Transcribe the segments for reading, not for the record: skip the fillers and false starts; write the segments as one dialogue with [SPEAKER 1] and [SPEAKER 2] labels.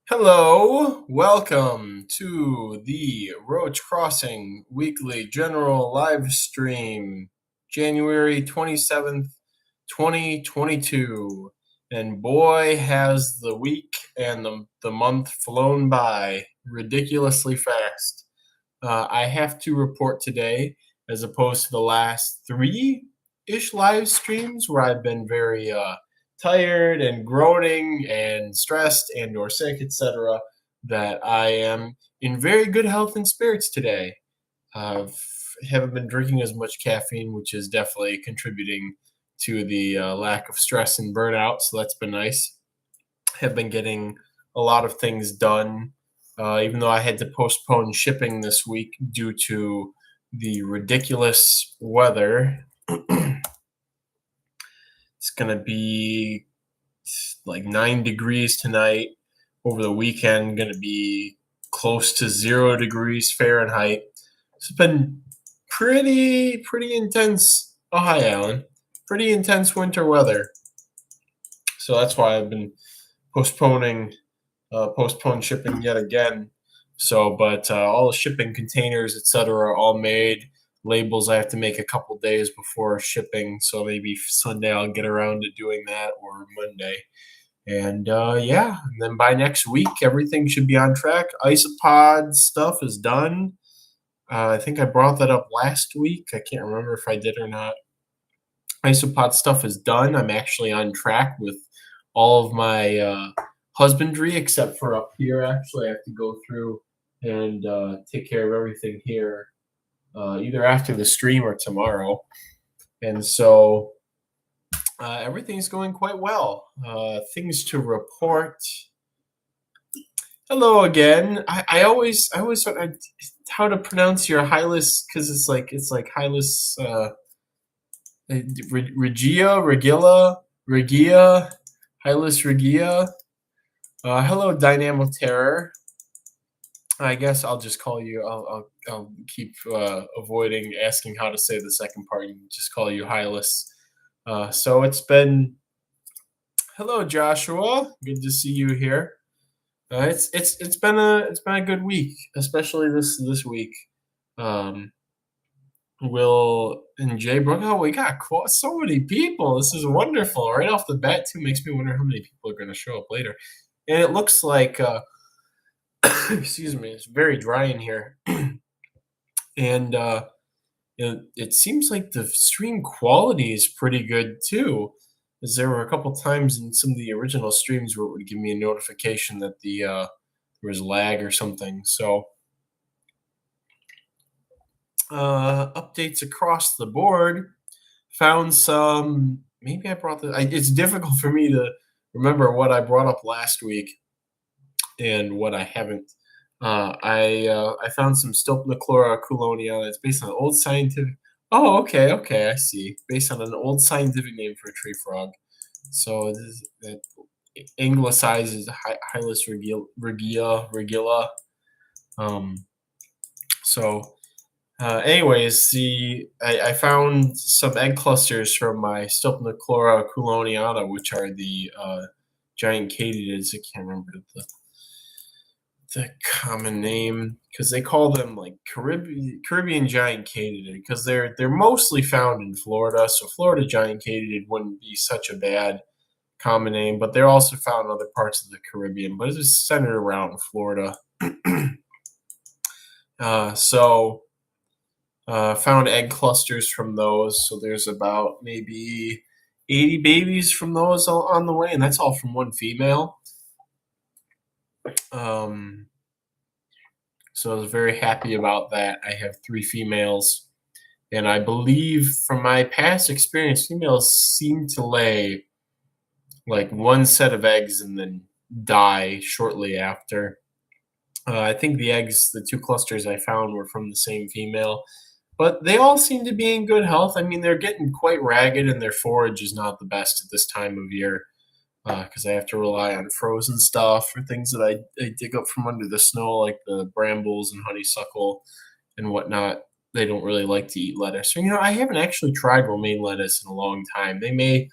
[SPEAKER 1] Hello, welcome to the Roach Crossing weekly general live stream, January 27th, 2022. And boy, has the week and the month flown by ridiculously fast. I have to report today, as opposed to the last three-ish live streams where I've been very tired and groaning and stressed and or sick, etc., that I am in very good health and spirits today. I haven't been drinking as much caffeine, which is definitely contributing to the lack of stress and burnout, so that's been nice. Have been getting a lot of things done, even though I had to postpone shipping this week due to the ridiculous weather. It's going to be like 9 degrees tonight. Over the weekend, going to be close to 0 degrees Fahrenheit. It's been pretty intense. Oh, hi, Alan. Pretty intense winter weather. So that's why I've been postpone shipping yet again. So, but all the shipping containers, etc., are all made. Labels I have to make a couple days before shipping, so maybe Sunday I'll get around to doing that, or Monday. And yeah, and then by next week everything should be on track. Isopod stuff is done. I think I brought that up last week. I can't remember if I did or not. Isopod stuff is done. I'm actually on track with all of my husbandry, except for up here. Actually, I have to go through and take care of everything here, either after the stream or tomorrow. And so everything's going quite well. Things to report. Hello again. I always thought how to pronounce your Hylas, because it's like Hylas Regia, Hylas Regia. Hello, Dynamo Terror. I guess I'll just call you. I'll keep avoiding asking how to say the second part and just call you Hylas. So it's been. Hello, Joshua. Good to see you here. It's been a good week, especially this week. Will and Jay Brook. Oh, we got so many people. This is wonderful. Right off the bat, too, makes me wonder how many people are going to show up later. And it looks like, excuse me, it's very dry in here. And it seems like the stream quality is pretty good, too. Because there were a couple times in some of the original streams where it would give me a notification that there was lag or something. So updates across the board. Found some. Maybe I brought the. It's difficult for me to remember what I brought up last week and what I haven't. I found some Stulpniclora culonia. It's based on an old scientific. Oh, okay, I see. Based on an old scientific name for a tree frog. So that anglicizes Hylas regilla. So. Anyways, I found some egg clusters from my Stulpniclora culonia, which are the giant katydids. I can't remember the common name, because they call them like Caribbean giant katydid, because they're mostly found in Florida. So Florida giant katydid wouldn't be such a bad common name, but they're also found in other parts of the Caribbean. But it's centered around Florida. So. Found egg clusters from those, so there's about maybe 80 babies from those on the way, and that's all from one female. So I was very happy about that. I have 3 females, and I believe from my past experience, females seem to lay like one set of eggs and then die shortly after. I think the 2 clusters I found were from the same female. But they all seem to be in good health. I mean, they're getting quite ragged, and their forage is not the best at this time of year, because I have to rely on frozen stuff or things that I dig up from under the snow, like the brambles and honeysuckle and whatnot. They don't really like to eat lettuce. So, I haven't actually tried romaine lettuce in a long time. They may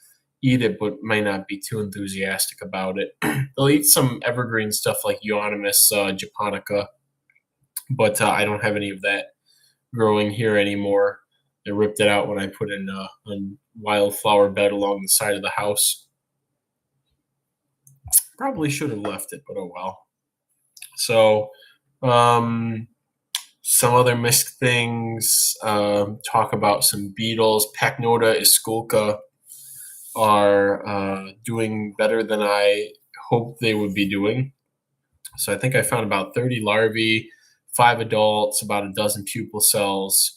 [SPEAKER 1] eat it, but might not be too enthusiastic about it. They'll eat some evergreen stuff like Euonymus japonica, but I don't have any of that growing here anymore. I ripped it out when I put in a wildflower bed along the side of the house. Probably should have left it, but oh well. So, some other missed things. Talk about some beetles. Pachnota isculca are doing better than I hoped they would be doing. So I think I found about 30 larvae, 5 adults, about a dozen pupal cells,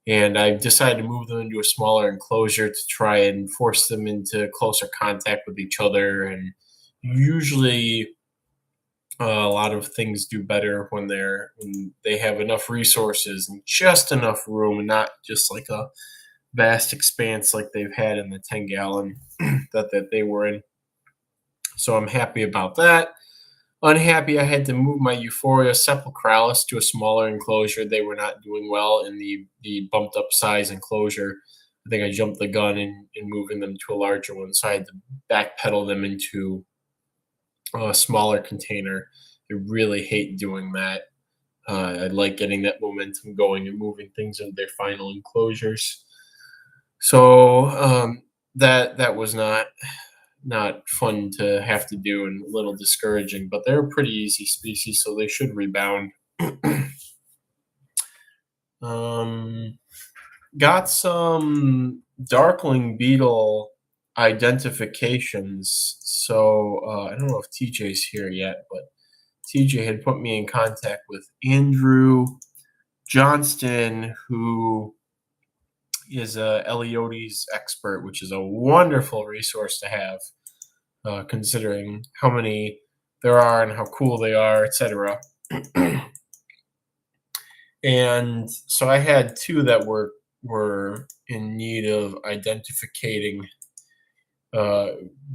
[SPEAKER 1] and I've decided to move them into a smaller enclosure to try and force them into closer contact with each other. And usually, a lot of things do better when they have enough resources and just enough room, and not just like a vast expanse like they've had in the 10-gallon that they were in. So I'm happy about that. Unhappy I had to move my Euphoria sepulchralis to a smaller enclosure. They were not doing well in the bumped up size enclosure. I think I jumped the gun in moving them to a larger one, so I had to backpedal them into a smaller container. I really hate doing that. I like getting that momentum going and moving things into their final enclosures. So that was not fun to have to do and a little discouraging, but they're a pretty easy species, so they should rebound. Got some Darkling beetle identifications. So I don't know if TJ's here yet, but TJ had put me in contact with Andrew Johnston, who is a Eleotes expert, which is a wonderful resource to have, considering how many there are and how cool they are, etc. And so I had 2 that were in need of identificating,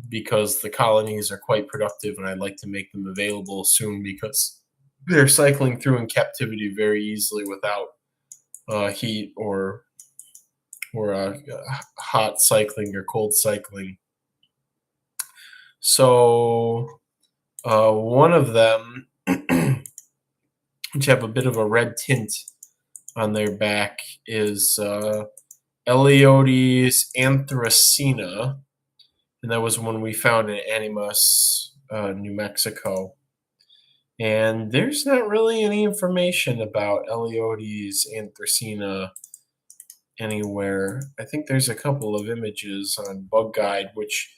[SPEAKER 1] because the colonies are quite productive, and I'd like to make them available soon because they're cycling through in captivity very easily without heat or hot cycling or cold cycling. So one of them, which have a bit of a red tint on their back, is Eleotes anthracina, and that was one we found in Animas, New Mexico. And there's not really any information about Eleotes anthracina anywhere. I think there's a couple of images on Bug Guide, which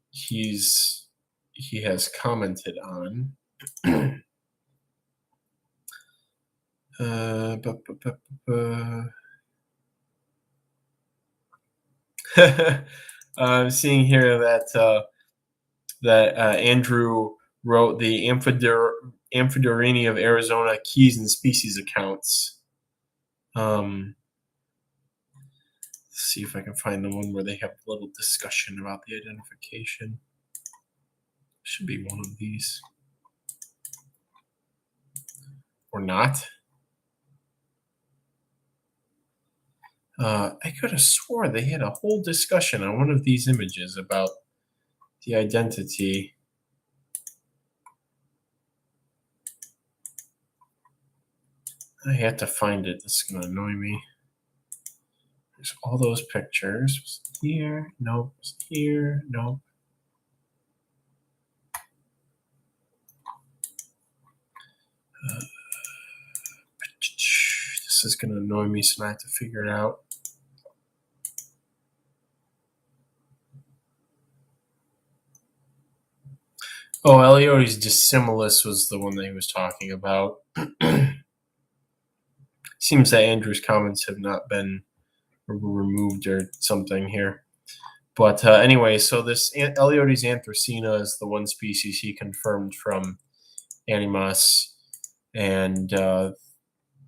[SPEAKER 1] he has commented on. I'm seeing here that Andrew wrote the Amphidorini of Arizona keys and species accounts. Let's see if I can find the one where they have a little discussion about the identification. Should be one of these. Or not. I could have swore they had a whole discussion on one of these images about the identity. I had to find it. This is going to annoy me. There's all those pictures. Was it here? Nope. Was it here? Nope. This is going to annoy me, so I have to figure it out. Oh, Eleotes dissimilis was the one that he was talking about. Seems that Andrew's comments have not been removed or something here. But anyway, so this Eleotes anthracina is the one species he confirmed from Animas, and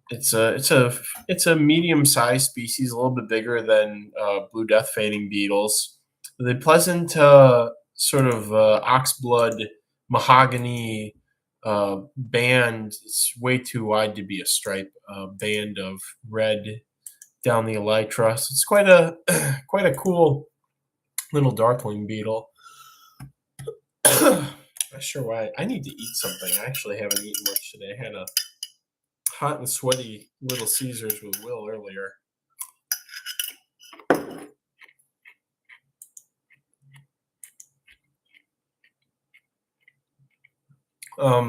[SPEAKER 1] it's a medium-sized species, a little bit bigger than blue death fading beetles. The pleasant sort of oxblood mahogany band. It's way too wide to be a stripe. Band of red down the elytra. So it's quite a cool little Darkling beetle. Not sure why. I need to eat something. I actually haven't eaten much today. I had a hot and sweaty Little Caesars with Will earlier.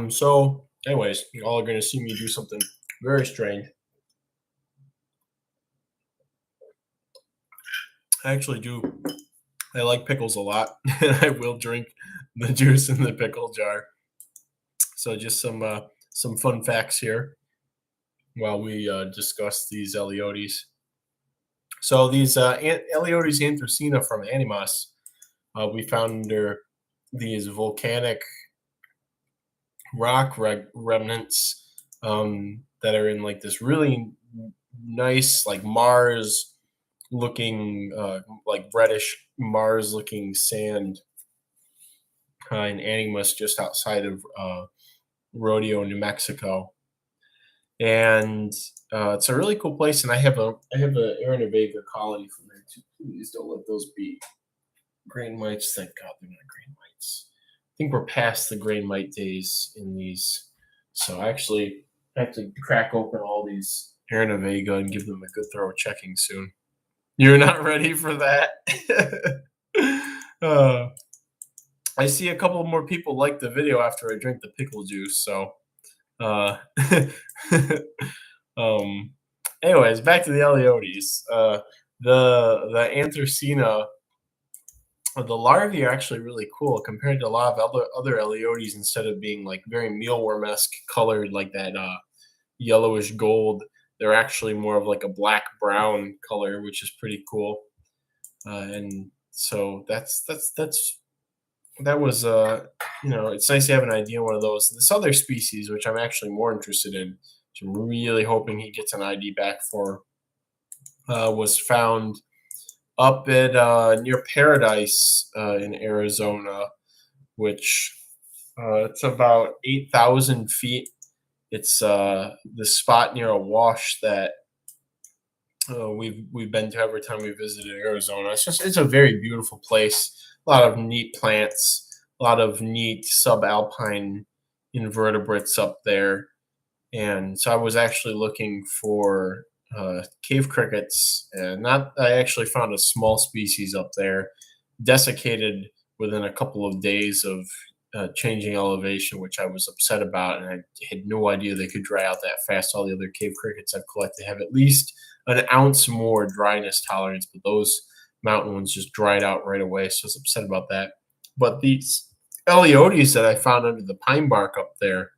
[SPEAKER 1] So anyways, you all are going to see me do something very strange. I actually do. I like pickles a lot, and I will drink the juice in the pickle jar. So just some fun facts here while we discuss these Eleotes. So these Eleotes anthracena from Animas, we found under these volcanic rock remnants that are in like this really nice, like Mars looking, like reddish Mars looking sand in Animas, just outside of Rodeo, New Mexico. And it's a really cool place. And I have a Aaron Vega colony from there too. Please don't let those be grain mites. Thank God they're not grain mites. I think we're past the grain mite days in these. So I actually have to crack open all these Aaron Vega and give them a good thorough checking soon. You're not ready for that? I see a couple more people like the video after I drink the pickle juice. So, anyways, back to the Eleotes. The anthracena, the larvae are actually really cool compared to a lot of other Eleotes. Instead of being like very mealworm-esque colored, like that yellowish gold, they're actually more of like a black brown color, which is pretty cool. And so that was it's nice to have an idea of one of those. This other species, which I'm actually more interested in, which I'm really hoping he gets an ID back for, was found up at near Paradise in Arizona, which it's about 8,000 feet. It's the spot near a wash that we've been to every time we visited Arizona. It's a very beautiful place. A lot of neat plants, a lot of neat subalpine invertebrates up there. And so I was actually looking for cave crickets, and I actually found a small species up there, desiccated within a couple of days of changing elevation, which I was upset about, and I had no idea they could dry out that fast. All the other cave crickets I've collected have at least an ounce more dryness tolerance, but those mountain ones just dried out right away, so I was upset about that. But these Eleotes that I found under the pine bark up there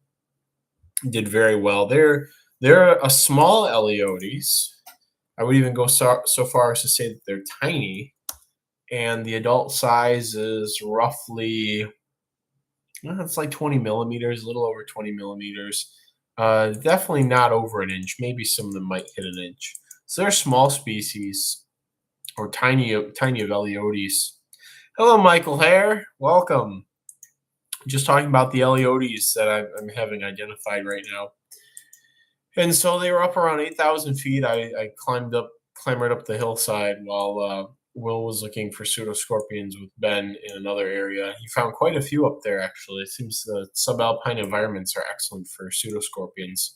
[SPEAKER 1] did very well. They're a small Eleotes. I would even go so far as to say that they're tiny, and the adult size is roughly, it's like 20 millimeters, a little over 20 millimeters. Definitely not over an inch. Maybe some of them might hit an inch. So they're small species, or tiny of Eleotes. Hello, Michael Hare. Welcome. Just talking about the Eleotes that I'm having identified right now. And so they were up around 8,000 feet. I clambered up the hillside while Will was looking for pseudoscorpions with Ben in another area. He found quite a few up there, actually. It seems the subalpine environments are excellent for pseudoscorpions.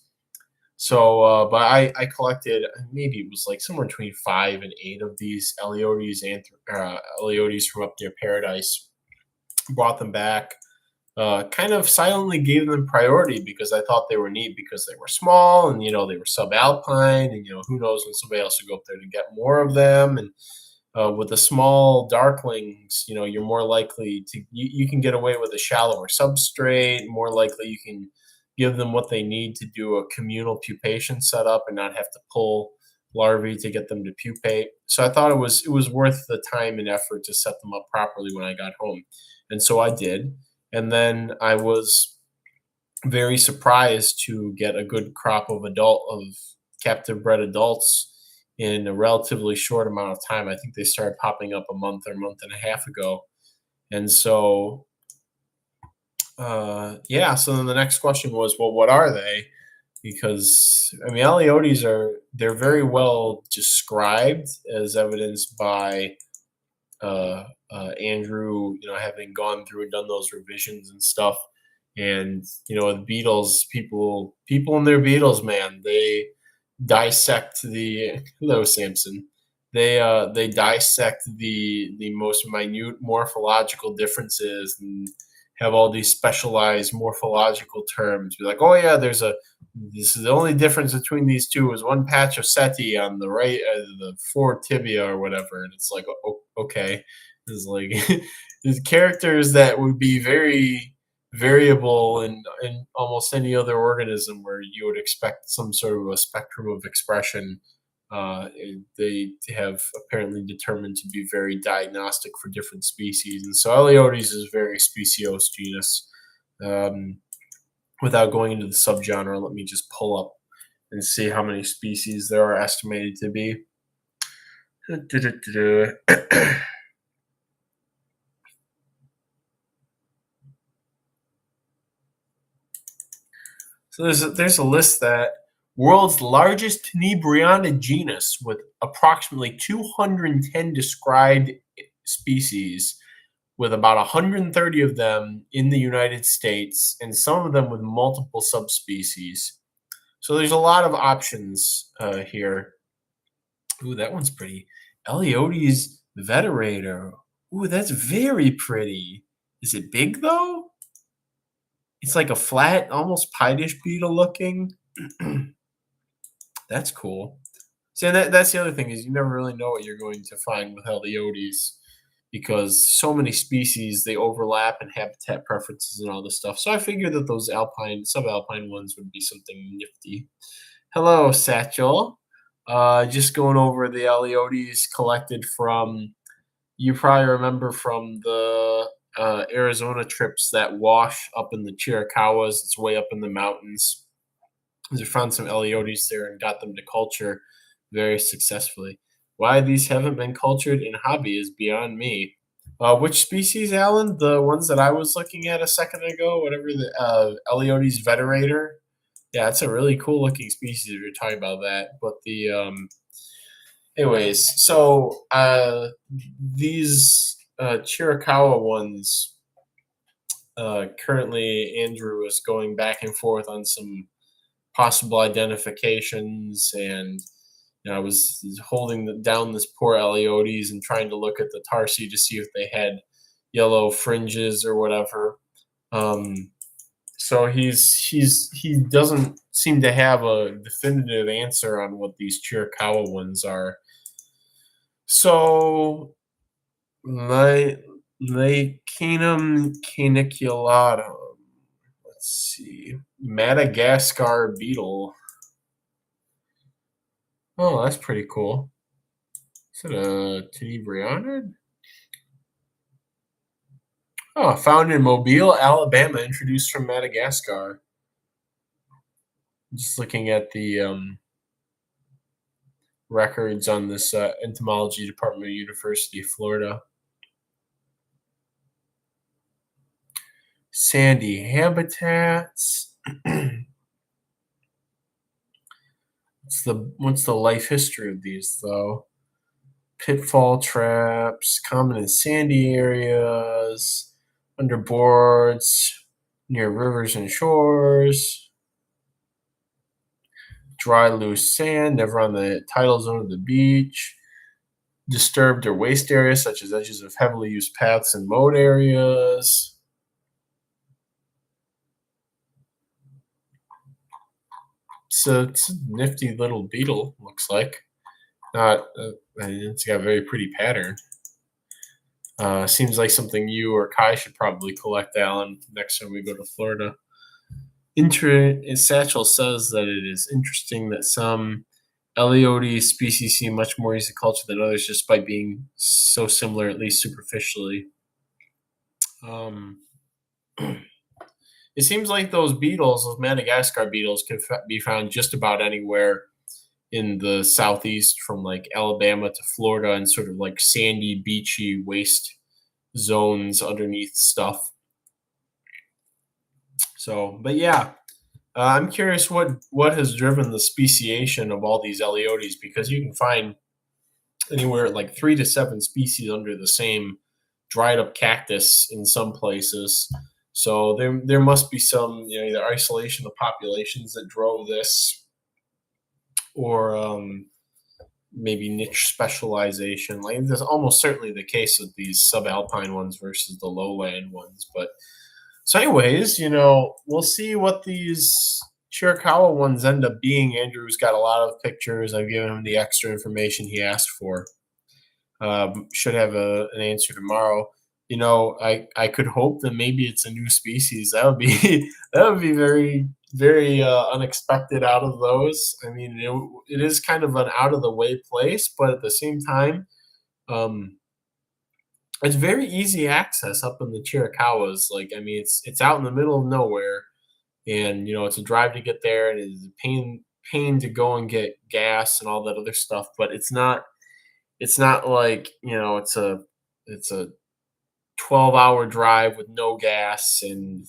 [SPEAKER 1] So, but I collected, maybe it was like somewhere between 5 and 8 of these Eleotes from up near Paradise. Brought them back. Kind of silently gave them priority because I thought they were neat because they were small and they were subalpine, and who knows when somebody else will go up there to get more of them. And with the small Darklings, you're more likely to you can get away with a shallower substrate. More likely you can give them what they need to do a communal pupation setup and not have to pull larvae to get them to pupate. So I thought it was worth the time and effort to set them up properly when I got home, and so I did. And then I was very surprised to get a good crop of captive bred adults in a relatively short amount of time. I think they started popping up a month and a half ago. And so, so then the next question was, well, what are they? Because, I mean, Eleotes they're very well described, as evidenced by Andrew, having gone through and done those revisions and stuff. And the Beatles, people in their Beatles, man, they dissect the hello Samson. They dissect the most minute morphological differences and have all these specialized morphological terms. Be like, oh yeah, this is the only difference between these two is one patch of setae on the right, the four tibia or whatever, and it's like, okay, it's like there's characters that would be very variable in almost any other organism where you would expect some sort of a spectrum of expression. They have apparently determined to be very diagnostic for different species, and so Eleodes is very speciose genus. Without going into the subgenre, let me just pull up and see how many species there are estimated to be. So there's a list that world's largest tenebriona genus with approximately 210 described species, with about 130 of them in the United States and some of them with multiple subspecies. So there's a lot of options here. Ooh, that one's pretty. Eleodes veterator. Ooh, that's very pretty. Is it big though? It's like a flat, almost pie-dish beetle looking. That's cool. See, that's the other thing is you never really know what you're going to find with Eleodes because so many species they overlap and habitat preferences and all this stuff. So I figured that those subalpine ones would be something nifty. Hello, Satchel. Just going over the Eleodes collected from. You probably remember from the Arizona trips that wash up in the Chiricahuas. It's way up in the mountains. I found some Eleodes there and got them to culture very successfully. Why these haven't been cultured in hobby is beyond me. Which species, Alan? The ones that I was looking at a second ago, whatever the Eleodes veterator. Yeah, it's a really cool looking species if you're talking about that. But anyways, so these Chiricahua ones, currently Andrew is going back and forth on some possible identifications, and I was holding down this poor Eleodes and trying to look at the tarsi to see if they had yellow fringes or whatever. So he doesn't seem to have a definitive answer on what these Chiricahua ones are. So Lacanum caniculatum. Let's see. Madagascar beetle. Oh, that's pretty cool. Is it a tenebrianid? Oh, found in Mobile, Alabama, introduced from Madagascar. Just looking at the records on this entomology department of University of Florida. Sandy habitats. What's the life history of these though? Pitfall traps, common in sandy areas, under boards, near rivers and shores, dry loose sand, never on the tidal zone of the beach, disturbed or waste areas such as edges of heavily used paths and mowed areas. So it's a nifty little beetle, looks like. It's got a very pretty pattern. Seems like something you or Kai should probably collect, Alan, next time we go to Florida. Satchel says that it is interesting that some Eleodes species seem much more easy to culture than others just by being so similar, at least superficially. It seems like those Madagascar beetles, can be found just about anywhere in the southeast, from like Alabama to Florida, and sort of like sandy, beachy, waste zones underneath stuff. So, but yeah, I'm curious what has driven the speciation of all these Eleodes, because you can find anywhere like 3 to 7 species under the same dried up cactus in some places. So there must be some, either isolation of populations that drove this, or maybe niche specialization. Like that's almost certainly the case with these subalpine ones versus the lowland ones. But so, anyways, we'll see what these Chiricahua ones end up being. Andrew's got a lot of pictures. I've given him the extra information he asked for. Should have an answer tomorrow. I could hope that maybe it's a new species. That would be that would be very, very unexpected out of those. I mean, it is kind of an out of the way place, but at the same time, um, it's very easy access up in the Chiricahuas. Like, I mean, it's out in the middle of nowhere, and it's a drive to get there, and it's a pain to go and get gas and all that other stuff. But it's not like it's a 12-hour drive with no gas. And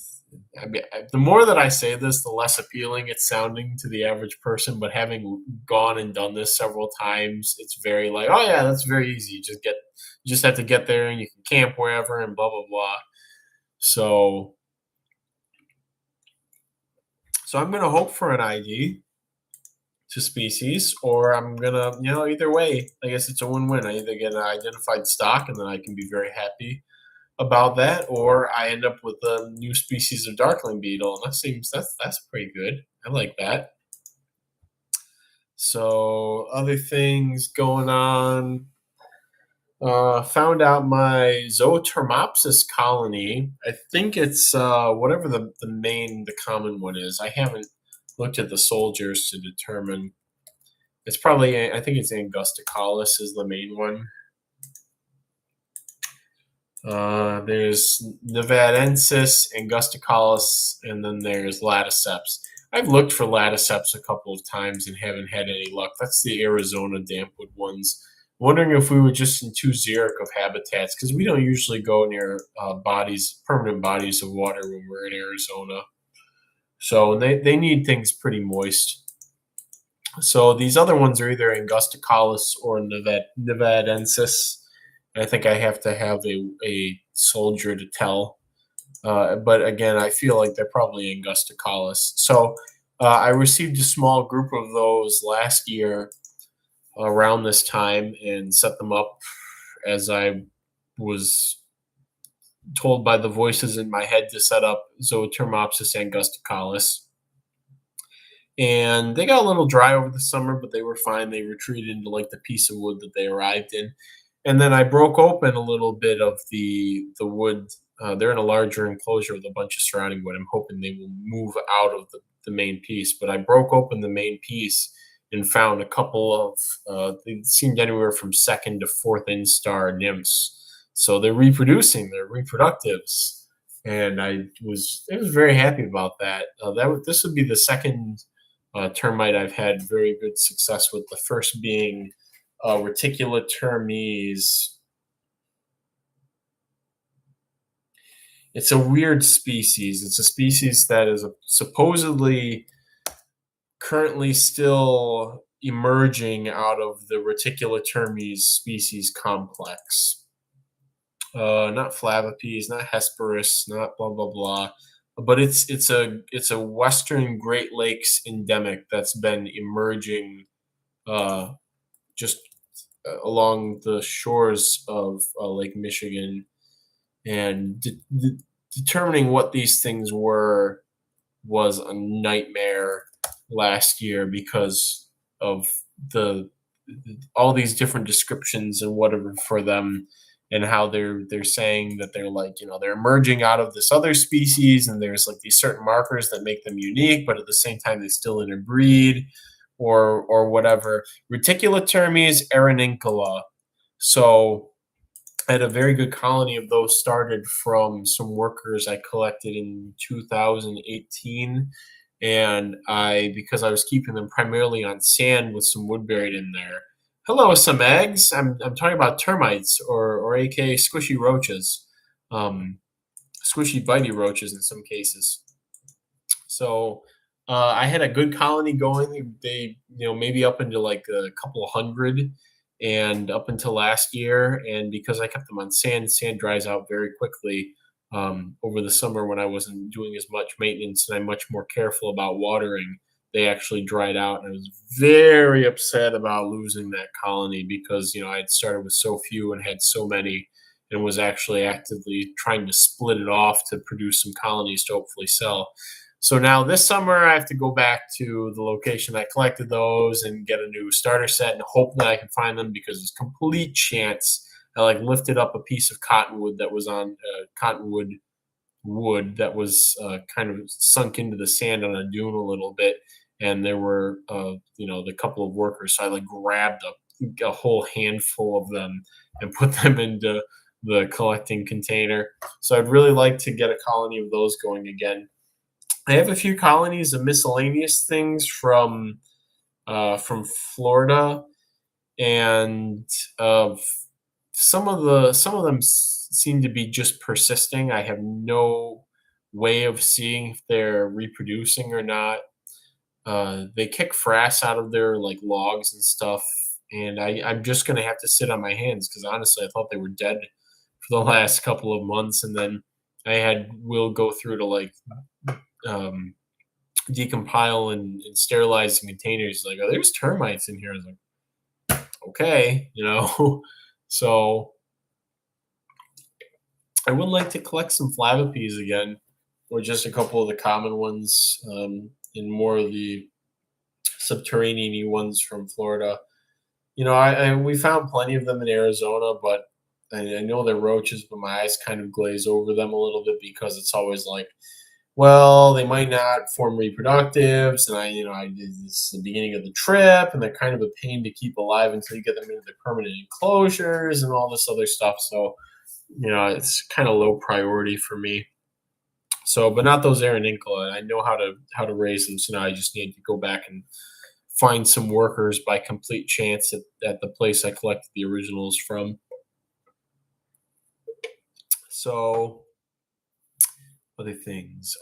[SPEAKER 1] I mean, the more that I say this, the less appealing it's sounding to the average person. But having gone and done this several times, it's very like, oh yeah, that's very easy. You just have to get there, and you can camp wherever and blah blah blah. So I'm gonna hope for an ID to species, or I'm gonna, either way, I guess it's a win-win. I either get an identified stock, and then I can be very happy about that, or I end up with a new species of Darkling beetle, and that's pretty good. I like that. So other things going on. Found out my Zootermopsis colony. I think it's whatever the common one is. I haven't looked at the soldiers to determine. It's probably, I think it's Angusticalis is the main one. There's Nevadensis, Angusticalis, and then there's Laticeps. I've looked for Laticeps a couple of times and haven't had any luck. That's the Arizona dampwood ones. Wondering if we were just in too xeric of habitats, because we don't usually go near permanent bodies of water when we're in Arizona. So they need things pretty moist. So these other ones are either Angusticalis or Nevadensis. I think I have to have a soldier to tell. But again, I feel like they're probably Angusticalis. So I received a small group of those last year around this time and set them up as I was told by the voices in my head to set up Zootermopsis Angusticalis. And they got a little dry over the summer, but they were fine. They retreated into like the piece of wood that they arrived in. And then I broke open a little bit of the wood. They're in a larger enclosure with a bunch of surrounding wood. I'm hoping they will move out of the main piece. But I broke open the main piece and found a couple of, they seemed anywhere from second to fourth instar nymphs. So they're reproducing, they're reproductives. And I was very happy about that. This would be the second termite I've had very good success with, the first being Reticulatermes. It's a weird species. It's a species that is supposedly currently still emerging out of the Reticulatermes species complex. Not Flavipes, not Hesperus, not blah blah blah. But it's a Western Great Lakes endemic that's been emerging just along the shores of Lake Michigan, and determining what these things were was a nightmare last year because of all these different descriptions and whatever for them, and how they're saying that they're like, they're emerging out of this other species, and there's like these certain markers that make them unique, but at the same time they still interbreed or whatever. Reticulatermes aerunicola. So I had a very good colony of those started from some workers I collected in 2018. And because I was keeping them primarily on sand with some wood buried in there. Hello, some eggs. I'm talking about termites, or aka squishy roaches, squishy bitey roaches in some cases. So I had a good colony going. They maybe up into like a couple hundred, and up until last year. And because I kept them on sand, sand dries out very quickly. Over the summer when I wasn't doing as much maintenance and I'm much more careful about watering, they actually dried out. And I was very upset about losing that colony because, I had started with so few and had so many and was actually actively trying to split it off to produce some colonies to hopefully sell. So now this summer, I have to go back to the location I collected those and get a new starter set and hope that I can find them because it's complete chance. I like lifted up a piece of cottonwood that was on cottonwood wood that was kind of sunk into the sand on a dune a little bit, and there were the couple of workers. So I like grabbed a whole handful of them and put them into the collecting container. So I'd really like to get a colony of those going again. I have a few colonies of miscellaneous things from Florida, and some of them seem to be just persisting. I have no way of seeing if they're reproducing or not. They kick frass out of their like logs and stuff, and I'm just gonna have to sit on my hands because honestly, I thought they were dead for the last couple of months, and then I had Will go through to like um, decompile and sterilize the containers. Like, oh, there's termites in here. I was like, okay. So I would like to collect some flavipes again, or just a couple of the common ones, and more of the subterranean ones from Florida. We found plenty of them in Arizona, but I know they're roaches, but my eyes kind of glaze over them a little bit because it's always like, well, they might not form reproductives, and I did this at the beginning of the trip, and they're kind of a pain to keep alive until you get them into the permanent enclosures and all this other stuff. So, it's kind of low priority for me. So, but not those Aaronuncle. I know how to raise them, so now I just need to go back and find some workers by complete chance at the place I collected the originals from. So, other things.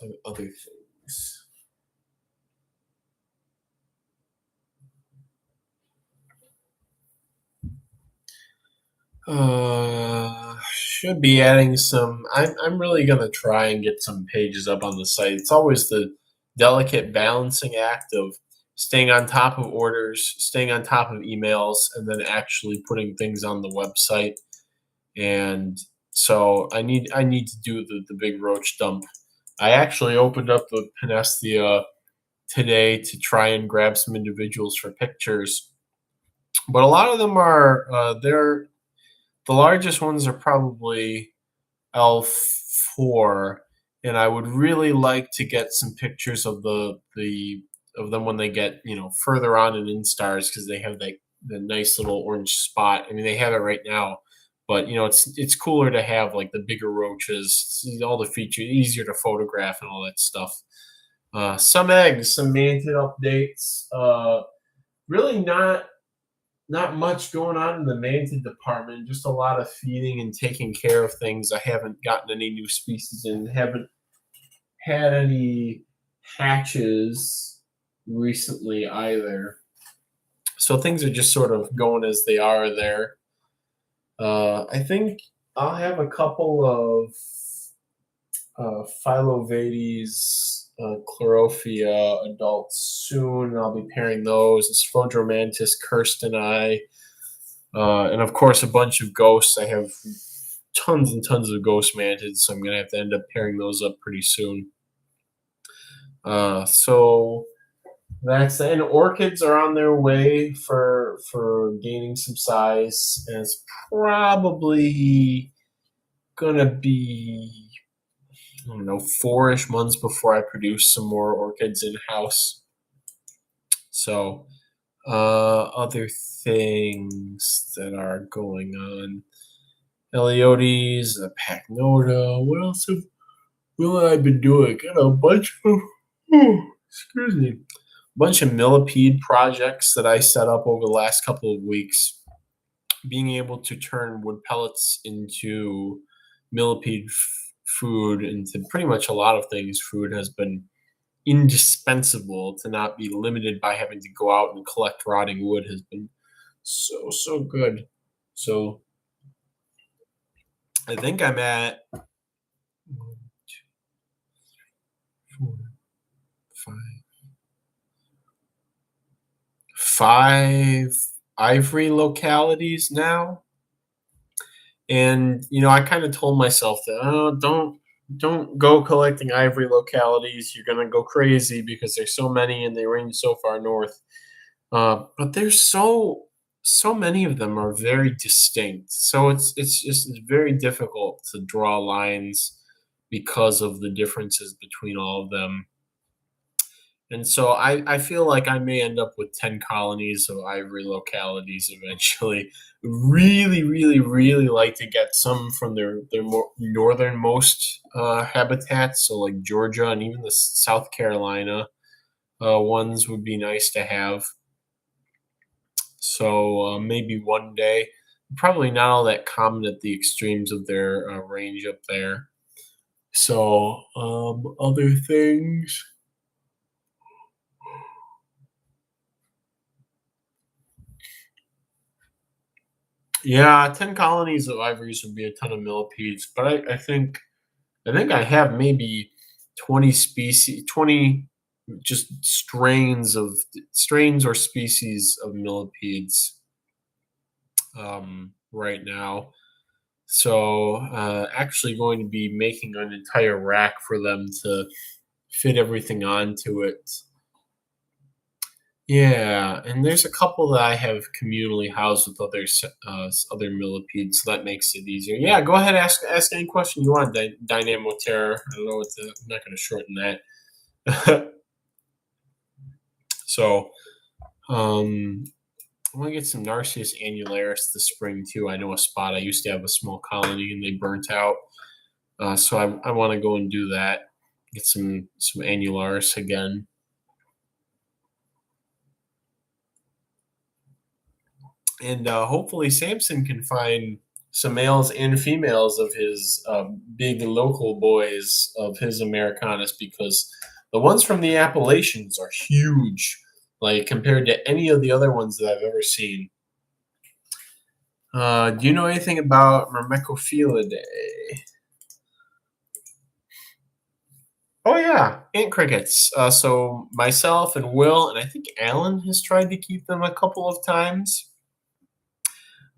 [SPEAKER 1] Should be adding some. I'm really gonna try and get some pages up on the site. It's always the delicate balancing act of staying on top of orders, staying on top of emails, and then actually putting things on the website. And so I need to do the big roach dump. I actually opened up the Panacea today to try and grab some individuals for pictures, but a lot of them are they're the largest ones are probably L4, and I would really like to get some pictures of the of them when they get further on in instars because they have the nice little orange spot. I mean, they have it right now, but it's cooler to have like the bigger roaches, all the features, easier to photograph and all that stuff. Some eggs, some manted updates. Really not much going on in the manted department. Just a lot of feeding and taking care of things. I haven't gotten any new species and haven't had any hatches recently either. So things are just sort of going as they are there. I think I'll have a couple of Philovades Chlorophyia adults soon. I'll be pairing those. It's Sphodromantis, Kirsten and of course a bunch of ghosts. I have tons and tons of ghost mantids, so I'm gonna have to end up pairing those up pretty soon. So that's and orchids are on their way for gaining some size, and it's probably gonna be, I don't know, 4-ish months before I produce some more orchids in house. So, other things that are going on: Eliotes, Pachnota. What else have Will and I been doing? Got a bunch of excuse me, bunch of millipede projects that I set up over the last couple of weeks. Being able to turn wood pellets into millipede food, into pretty much a lot of things food, has been indispensable. To not be limited by having to go out and collect rotting wood has been so good. So I think I'm at 4, 5, 5 ivory localities now. And I kind of told myself that, oh, don't go collecting ivory localities. You're gonna go crazy because there's so many and they range so far north. But there's so many of them are very distinct. So it's very difficult to draw lines because of the differences between all of them. And so I feel like I may end up with 10 colonies of ivory localities eventually. Really, really, really like to get some from their more northernmost habitats, so like Georgia and even the South Carolina ones would be nice to have. So maybe one day, probably not all that common at the extremes of their range up there. So other things. Yeah, 10 colonies of ivories would be a ton of millipedes, but I think I have maybe 20 species, 20 just strains or species of millipedes right now. So actually going to be making an entire rack for them to fit everything onto it. Yeah, and there's a couple that I have communally housed with other millipedes, so that makes it easier. Yeah, go ahead, ask any question you want, Dynamo Terror. I don't know I'm not going to shorten that. So, um, I want to get some Narcissus annularis this spring too. I know a spot. I used to have a small colony and they burnt out, so I want to go and do that. Get some annularis again. And hopefully Samson can find some males and females of his big local boys of his Americanus, because the ones from the Appalachians are huge, like compared to any of the other ones that I've ever seen. Do you know anything about Myrmecophilidae? Oh yeah, ant crickets. So myself and Will, and I think Alan has tried to keep them a couple of times.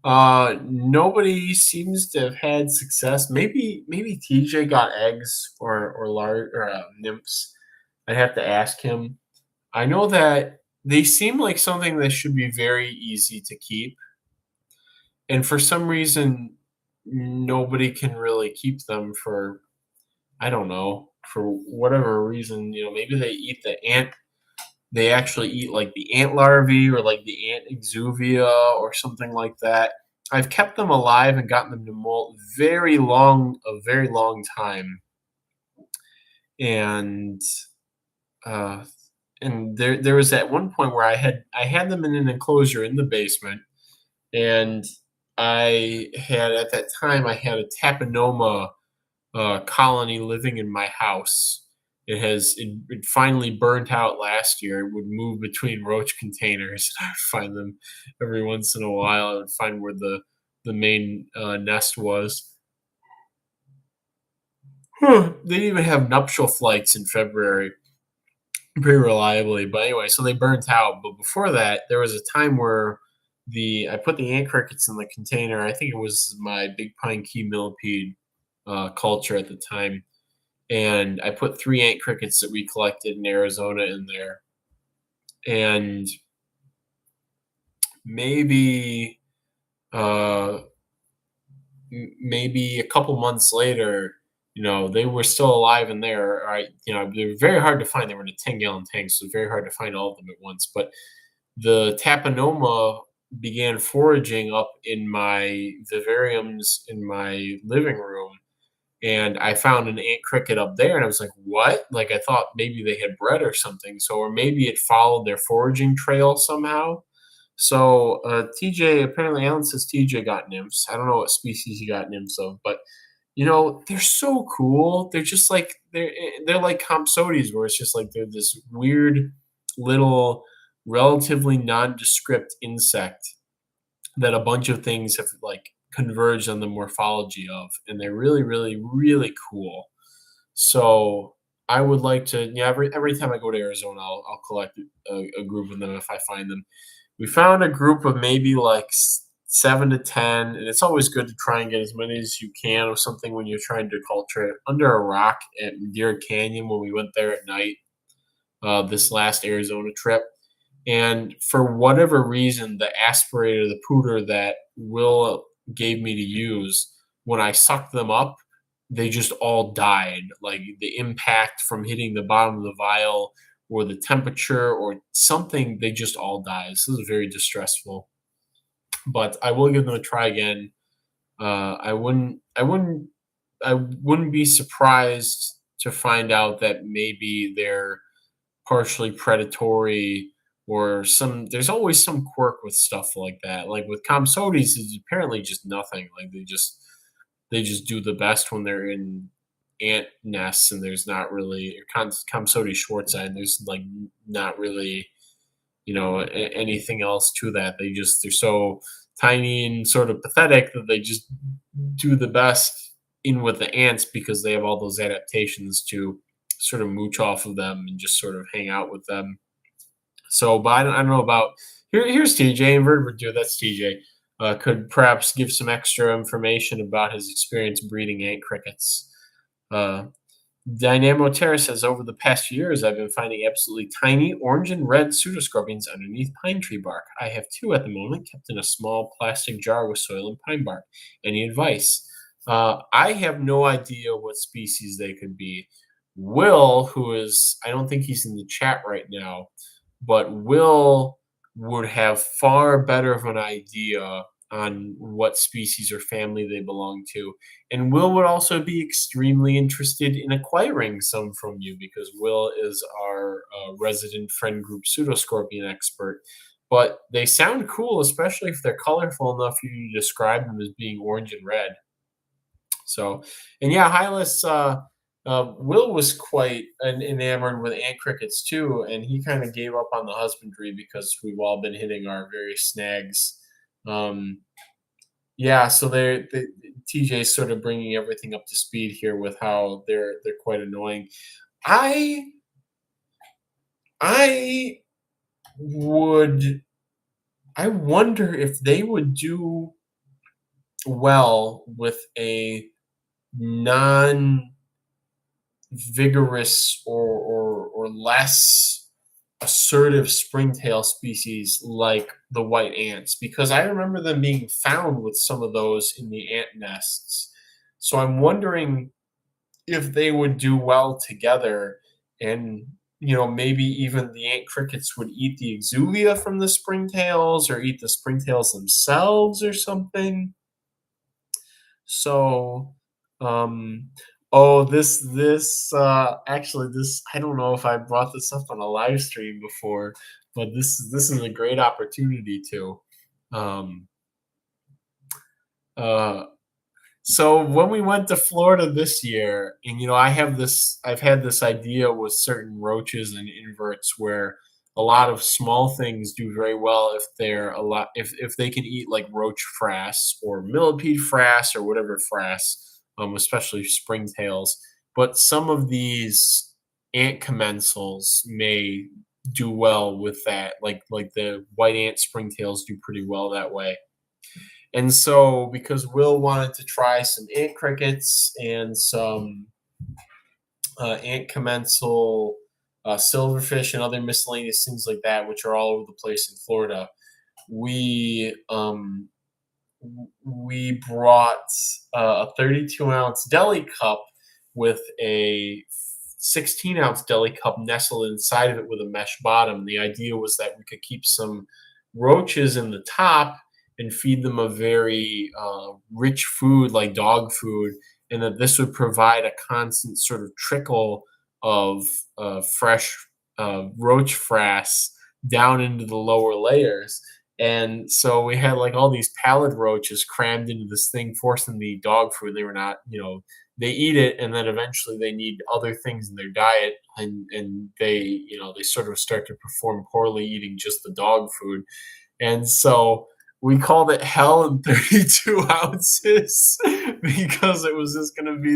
[SPEAKER 1] Nobody seems to have had success. Maybe TJ got eggs or large or nymphs. I'd have to ask him. I know that they seem like something that should be very easy to keep, and for some reason, nobody can really keep them for, I don't know, for whatever reason. Maybe they eat the ant. They actually eat like the ant larvae or like the ant exuvia or something like that. I've kept them alive and gotten them to molt a very long time, and uh, there was at one point where I had them in an enclosure in the basement, and I had a tapenoma colony living in my house. It finally burnt out last year. It would move between roach containers. I would find them every once in a while. I would find where the main nest was. They even have nuptial flights in February, pretty reliably. But anyway, so they burnt out. But before that, there was a time where the I put the ant crickets in the container. I think it was my big pine key millipede culture at the time, and I put 3 ant crickets that we collected in Arizona in there. And maybe uh, maybe a couple months later, they were still alive in there. Right, they were very hard to find. They were in a 10-gallon tank, so it was very hard to find all of them at once. But the tapenoma began foraging up in my vivariums in my living room, and I found an ant cricket up there, and I was like, "What?" Like I thought maybe they had bred or something. So, or maybe it followed their foraging trail somehow. So, TJ, apparently Alan says TJ got nymphs. I don't know what species he got nymphs of, but they're so cool. They're just like they're like Compsodies, where it's just like they're this weird little, relatively nondescript insect. that a bunch of things have like converged on the morphology of, and they're really, really, really cool. So I would like to, yeah, every time I go to Arizona, I'll collect a group of them if I find them. We found a group of maybe like 7 to 10, and it's always good to try and get as many as you can of something when you're trying to culture it. Under a rock at Deer Canyon when we went there at night, this last Arizona trip. And for whatever reason, the aspirator, the pooter that Will gave me to use, when I sucked them up, they just all died. Like the impact from hitting the bottom of the vial or the temperature or something, they just all died. This is very distressful. But I will give them a try again. I wouldn't be surprised to find out that maybe they're partially predatory or there's always some quirk with stuff like that. Like with Comsodes, it's apparently just nothing. Like they just do the best when they're in ant nests, and there's not really Comsodes schwartzi, and there's like not really anything else to that. They're so tiny and sort of pathetic that they just do the best in with the ants because they have all those adaptations to sort of mooch off of them and just sort of hang out with them. So, but I don't know about here's TJ Invertebrate Dude. That's TJ. Could perhaps give some extra information about his experience breeding ant crickets. Uh, Dynamo Terra says, over the past few years, I've been finding absolutely tiny orange and red pseudoscorpions underneath pine tree bark. I have 2 at the moment, kept in a small plastic jar with soil and pine bark. Any advice? I have no idea what species they could be. Will, who is, I don't think he's in the chat right now, but Will would have far better of an idea on what species or family they belong to. And Will would also be extremely interested in acquiring some from you because Will is our resident friend group pseudoscorpion expert. But they sound cool, especially if they're colorful enough for you to describe them as being orange and red. So, and yeah, Hylas, Will was quite enamored with ant crickets too, and he kind of gave up on the husbandry because we've all been hitting our various snags. Um, yeah, so TJ's sort of bringing everything up to speed here with how they're quite annoying. I I would I wonder if they would do well with a non vigorous or less assertive springtail species like the white ants, because I remember them being found with some of those in the ant nests. So I'm wondering if they would do well together, and maybe even the ant crickets would eat the exulia from the springtails or eat the springtails themselves or something. So, um, oh, actually, this, I don't know if I brought this up on a live stream before, but this is a great opportunity to. Um, uh, so when we went to Florida this year, and I've had this idea with certain roaches and inverts where a lot of small things do very well if they can eat like roach frass or millipede frass or whatever frass, especially springtails. But some of these ant commensals may do well with that, like the white ant springtails do pretty well that way. And so, because Will wanted to try some ant crickets and some ant commensal, silverfish, and other miscellaneous things like that, which are all over the place in Florida, we brought a 32-ounce deli cup with a 16-ounce deli cup nestled inside of it with a mesh bottom. The idea was that we could keep some roaches in the top and feed them a very rich food like dog food, and that this would provide a constant sort of trickle of fresh roach frass down into the lower layers. And so we had like all these pallid roaches crammed into this thing, forcing the dog food. They were not, they eat it, and then eventually they need other things in their diet, and they sort of start to perform poorly eating just the dog food. And so we called it Hell in 32 ounces because it was just going to be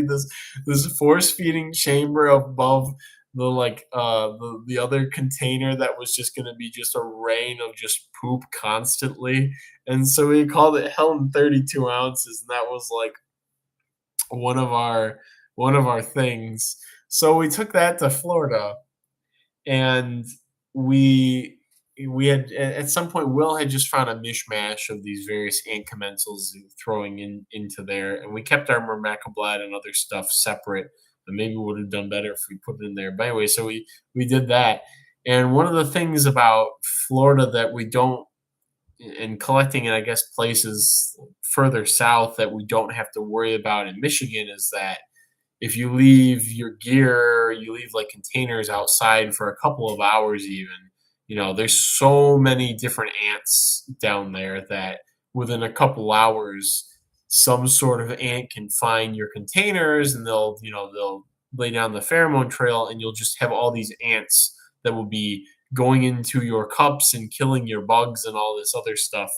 [SPEAKER 1] this force feeding chamber above the other container that was just going to be just a rain of just poop constantly. And so we called it Hell in 32 ounces, and that was like one of our one of our things. So we took that to Florida, and we we had at some point Will had just found a mishmash of these various ant commensals throwing into there, and we kept our Myrmecoblat and other stuff separate. And maybe we would have done better if we put it in there. But anyway, so we did that. And one of the things about Florida that we don't, and collecting in, I guess, places further south that we don't have to worry about in Michigan, is that if you leave your gear, you leave like containers outside for a couple of hours, even, there's so many different ants down there that within a couple hours, some sort of ant can find your containers, and they'll lay down the pheromone trail, and you'll just have all these ants that will be going into your cups and killing your bugs and all this other stuff.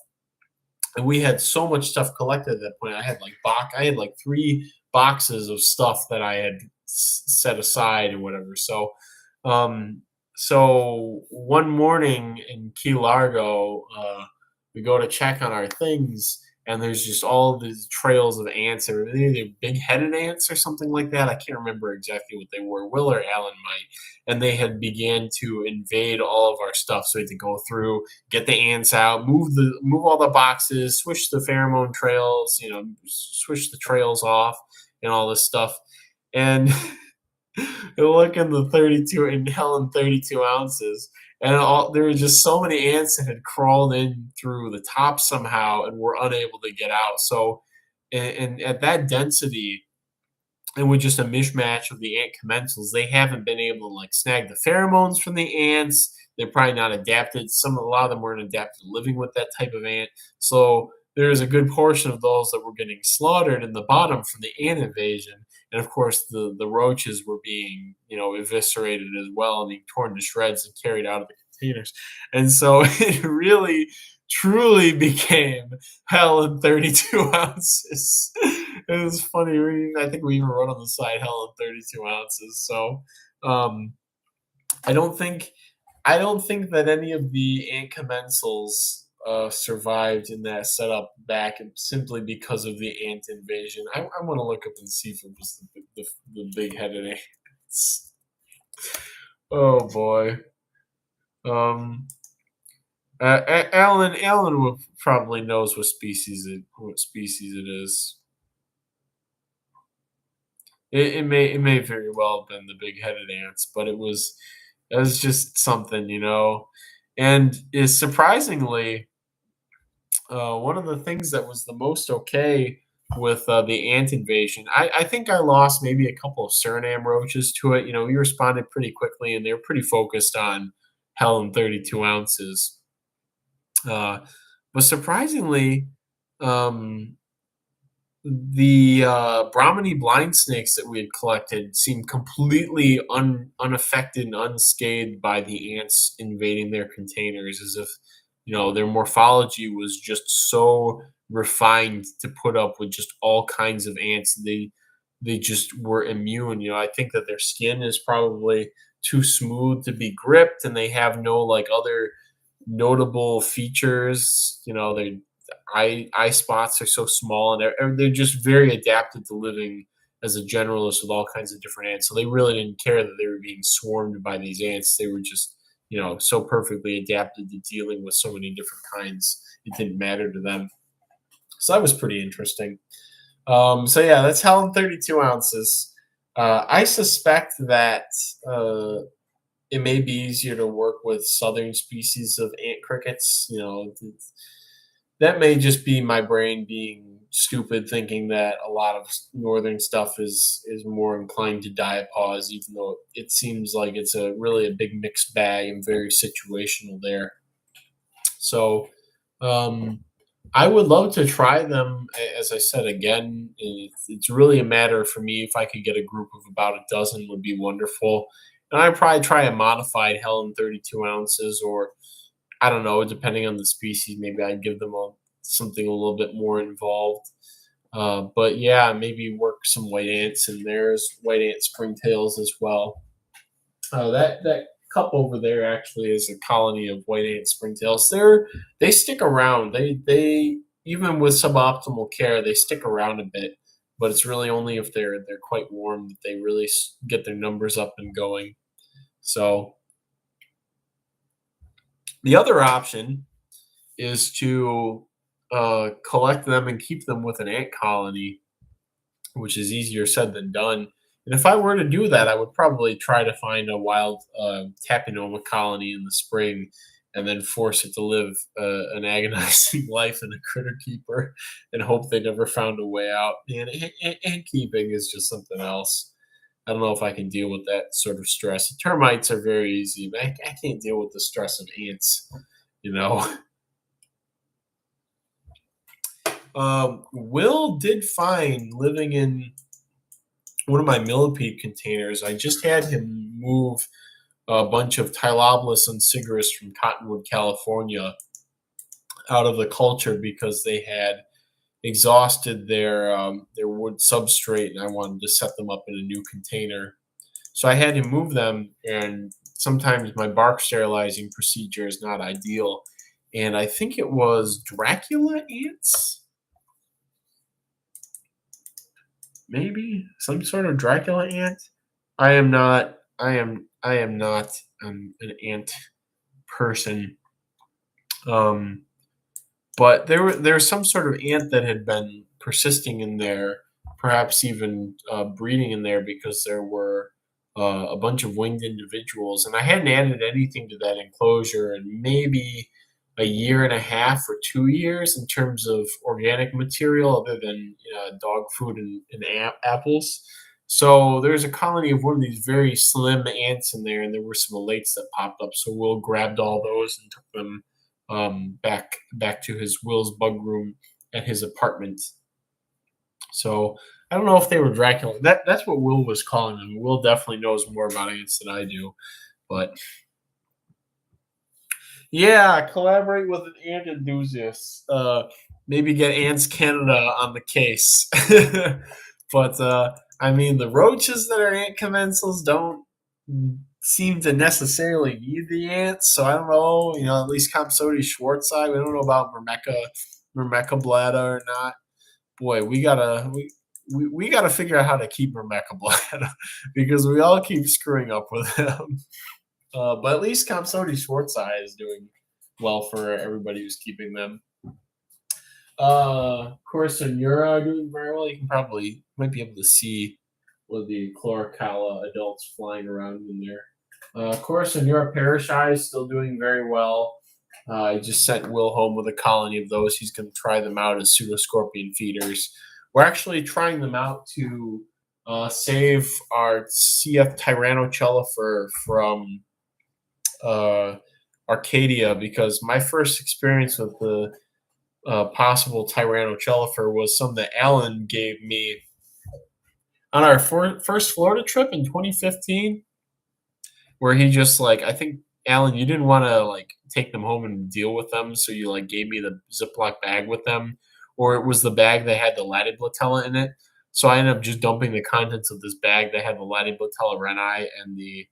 [SPEAKER 1] And we had so much stuff collected at that point. I had like 3 boxes of stuff that I had set aside and whatever. Um, so one morning in Key Largo, we go to check on our things, and there's just all these trails of ants. Or they're big-headed ants or something like that. I can't remember exactly what they were. Will or Alan might. And they had began to invade all of our stuff. So we had to go through, get the ants out, move all the boxes, switch the pheromone trails, switch the trails off, and all this stuff. And look in the 32 in Hell in 32 ounces. And there were just so many ants that had crawled in through the top somehow and were unable to get out. So, and at that density, and with just a mishmash of the ant commensals, they haven't been able to like snag the pheromones from the ants. They're probably not adapted. A lot of them weren't adapted to living with that type of ant. So there's a good portion of those that were getting slaughtered in the bottom from the ant invasion. And of course, the roaches were being, eviscerated as well and being torn to shreds and carried out of the containers. And so it really, truly became Hell in 32 ounces. It was funny. I think we even wrote on the side Hell in 32 ounces. So um, I don't think that any of the ant commensals survived in that setup back simply because of the ant invasion. I want to look up and see if it was the big-headed ants. Oh boy. Um, Alan probably knows what species it is. It may very well have been the big-headed ants, but it was just something, and is surprisingly one of the things that was the most okay with the ant invasion. I think I lost maybe a couple of Suriname roaches to it. We responded pretty quickly, and they were pretty focused on Hell in 32 ounces. But surprisingly, um, the Brahminy blind snakes that we had collected seemed completely unaffected and unscathed by the ants invading their containers, as if their morphology was just so refined to put up with just all kinds of ants. They just were immune. I think that their skin is probably too smooth to be gripped, and they have no like other notable features. Their eye spots are so small, and they're just very adapted to living as a generalist with all kinds of different ants. So they really didn't care that they were being swarmed by these ants. They were just so perfectly adapted to dealing with so many different kinds. It didn't matter to them. So that was pretty interesting. So yeah, that's Hell in 32 ounces. I suspect that it may be easier to work with southern species of ant crickets. That may just be my brain being stupid, thinking that a lot of northern stuff is more inclined to diapause, even though it seems like it's really a big mixed bag and very situational there. So I would love to try them. As I said again, it's really a matter for me. If I could get a group of about a dozen, would be wonderful. And I'd probably try a modified Hell in 32 ounces, or I don't know, depending on the species, maybe I'd give them something a little bit more involved. But yeah, maybe work some white ants in there's white ant springtails as well. That cup over there actually is a colony of white ant springtails. They stick around. They even with suboptimal care, they stick around a bit. But it's really only if they're quite warm that they really get their numbers up and going. So the other option is to collect them and keep them with an ant colony, which is easier said than done. And if I were to do that, I would probably try to find a wild Tapinoma colony in the spring and then force it to live an agonizing life in a critter keeper and hope they never found a way out. And ant keeping is just something else. I don't know if I can deal with that sort of stress. Termites are very easy, but I can't deal with the stress of ants, you know. Will did find living in one of my millipede containers. I just had him move a bunch of Tylobolus unsigrus from Cottonwood, California, out of the culture because they had exhausted their wood substrate, and I wanted to set them up in a new container. So I had him move them, and sometimes my bark sterilizing procedure is not ideal. And I think it was Dracula ants, maybe some sort of Dracula ant. I am not. I am not an ant person. But there's some sort of ant that had been persisting in there, perhaps even breeding in there because there were a bunch of winged individuals, and I hadn't added anything to that enclosure in maybe a year and a half or 2 years in terms of organic material other than dog food and apples. So there's a colony of one of these very slim ants in there, and there were some elates that popped up. So Will grabbed all those and took them back to his Will's bug room at his apartment. So I don't know if they were Dracula. That's what Will was calling them. Will definitely knows more about ants than I do, but yeah, collaborate with an ant enthusiast. Maybe get Ants Canada on the case. But I mean, the roaches that are ant commensals don't seem to necessarily need the ants. So I don't know. At least Compsodi Schwartzii. We don't know about Myrmeca blada or not. Boy, we gotta figure out how to keep Myrmeca blada because we all keep screwing up with them. But at least Compsodi Schwartzii is doing well for everybody who's keeping them. Corsonura doing very well. You might be able to see one of the Chloricala adults flying around in there. Corsonura Parashai is still doing very well. I just sent Will home with a colony of those. He's going to try them out as pseudoscorpion feeders. We're actually trying them out to save our CF Tyrannochelifer from Arcadia, because my first experience with the possible Tyrannochelifer was some that Alan gave me on our first Florida trip in 2015, where he just I think Alan, you didn't want to take them home and deal with them, so you gave me the Ziploc bag with them, or it was the bag that had the Latiblatella in it. So I ended up just dumping the contents of this bag that had the Latiblatella renai and the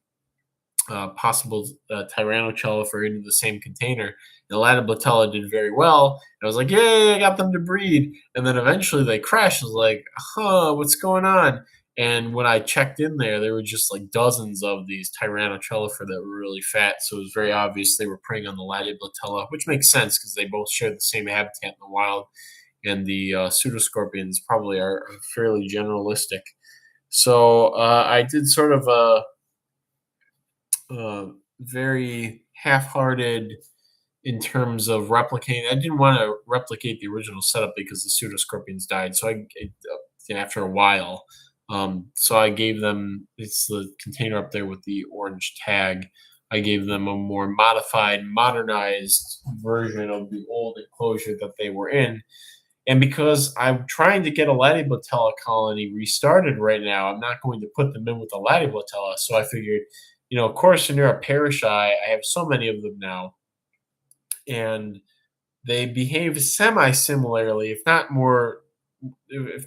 [SPEAKER 1] possible Tyrannochelifer into the same container. And Latiblatella did very well. And I was like, yay, I got them to breed. And then eventually they crashed. I was like, what's going on? And when I checked in there were just dozens of these Tyrannochelifer that were really fat. So it was very obvious they were preying on the Latiblatella, which makes sense because they both share the same habitat in the wild. And the pseudoscorpions probably are fairly generalistic. So I did sort of a very half-hearted in terms of replicating. I didn't want to replicate the original setup because the pseudoscorpions died. So after a while, so I gave them, it's the container up there with the orange tag. I gave them a more modified, modernized version of the old enclosure that they were in. And because I'm trying to get a Latiblatella colony restarted right now, I'm not going to put them in with a Latiblatella. So I figured, Corsonura Parashai, I have so many of them now. And they behave semi-similarly, if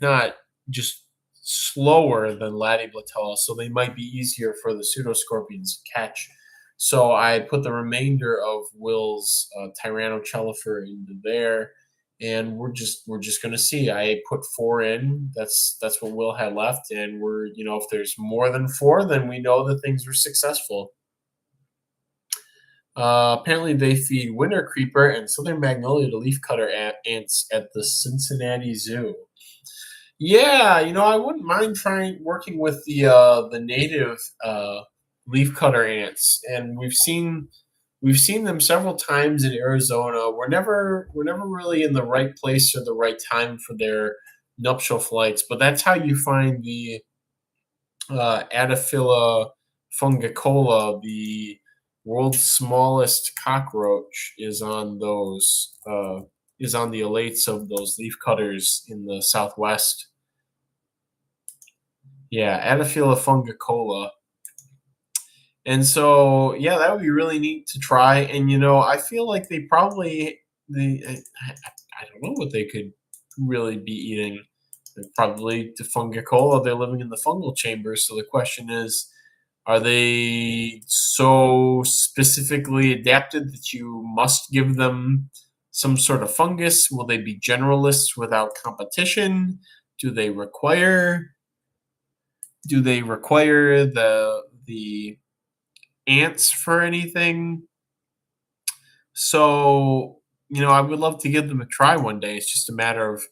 [SPEAKER 1] not just slower than Latiblatella, so they might be easier for the pseudoscorpions to catch. So I put the remainder of Will's Tyrannochelifer into there, and we're just gonna see. I put four in. That's what Will had left, and if there's more than four, then we know that things were successful. Apparently, they feed winter creeper and southern magnolia to leafcutter ants at the Cincinnati Zoo. Yeah, I wouldn't mind trying working with the native leafcutter ants, and we've seen them several times in Arizona. We're never really in the right place or the right time for their nuptial flights, but that's how you find the Adaphylla fungicola, the world's smallest cockroach, is on the alates of those leaf cutters in the Southwest. Yeah, Adaphylla fungicola. And so, yeah, that would be really neat to try. And I feel like I don't know what they could really be eating. Probably the fungicola. They're living in the fungal chamber. So the question is, are they so specifically adapted that you must give them some sort of fungus? Will they be generalists without competition? Do they require the ants for anything? So, I would love to give them a try one day. It's just a matter of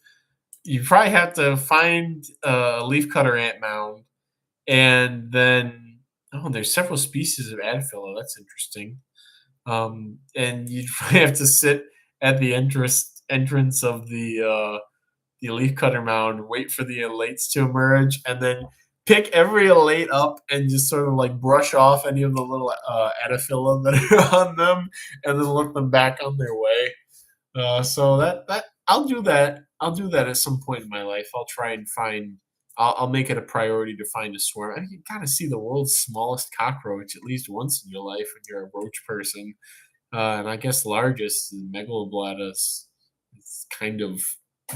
[SPEAKER 1] you probably have to find a leafcutter ant mound, and then there's several species of Adaphylla. That's interesting. And you'd probably have to sit at the entrance of the leafcutter mound, wait for the alates to emerge, and then pick every alate up and just sort of like brush off any of the little Adaphylla that are on them, and then let them back on their way. So that I'll do that. I'll do that at some point in my life. I'll try and find. I'll make it a priority to find a swarm. I mean, you gotta see the world's smallest cockroach at least once in your life when you're a roach person. And I guess largest Megaloblatus is kind of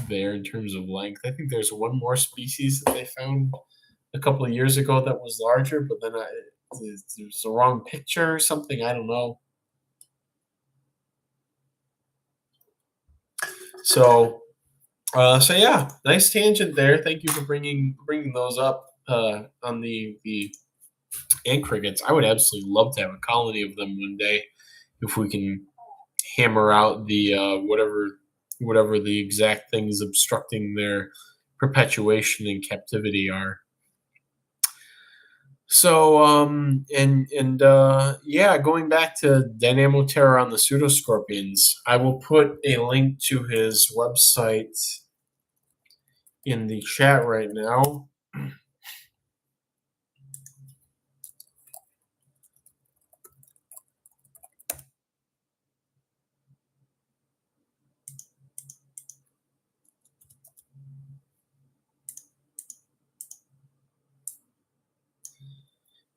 [SPEAKER 1] there in terms of length. I think there's one more species that they found a couple of years ago that was larger, but then there's the wrong picture or something. I don't know. So yeah, nice tangent there. Thank you for bringing those up on the ant crickets. I would absolutely love to have a colony of them one day if we can hammer out the whatever the exact things obstructing their perpetuation in captivity are. So yeah, going back to Dynamoterror on the pseudoscorpions, I will put a link to his website in the chat right now.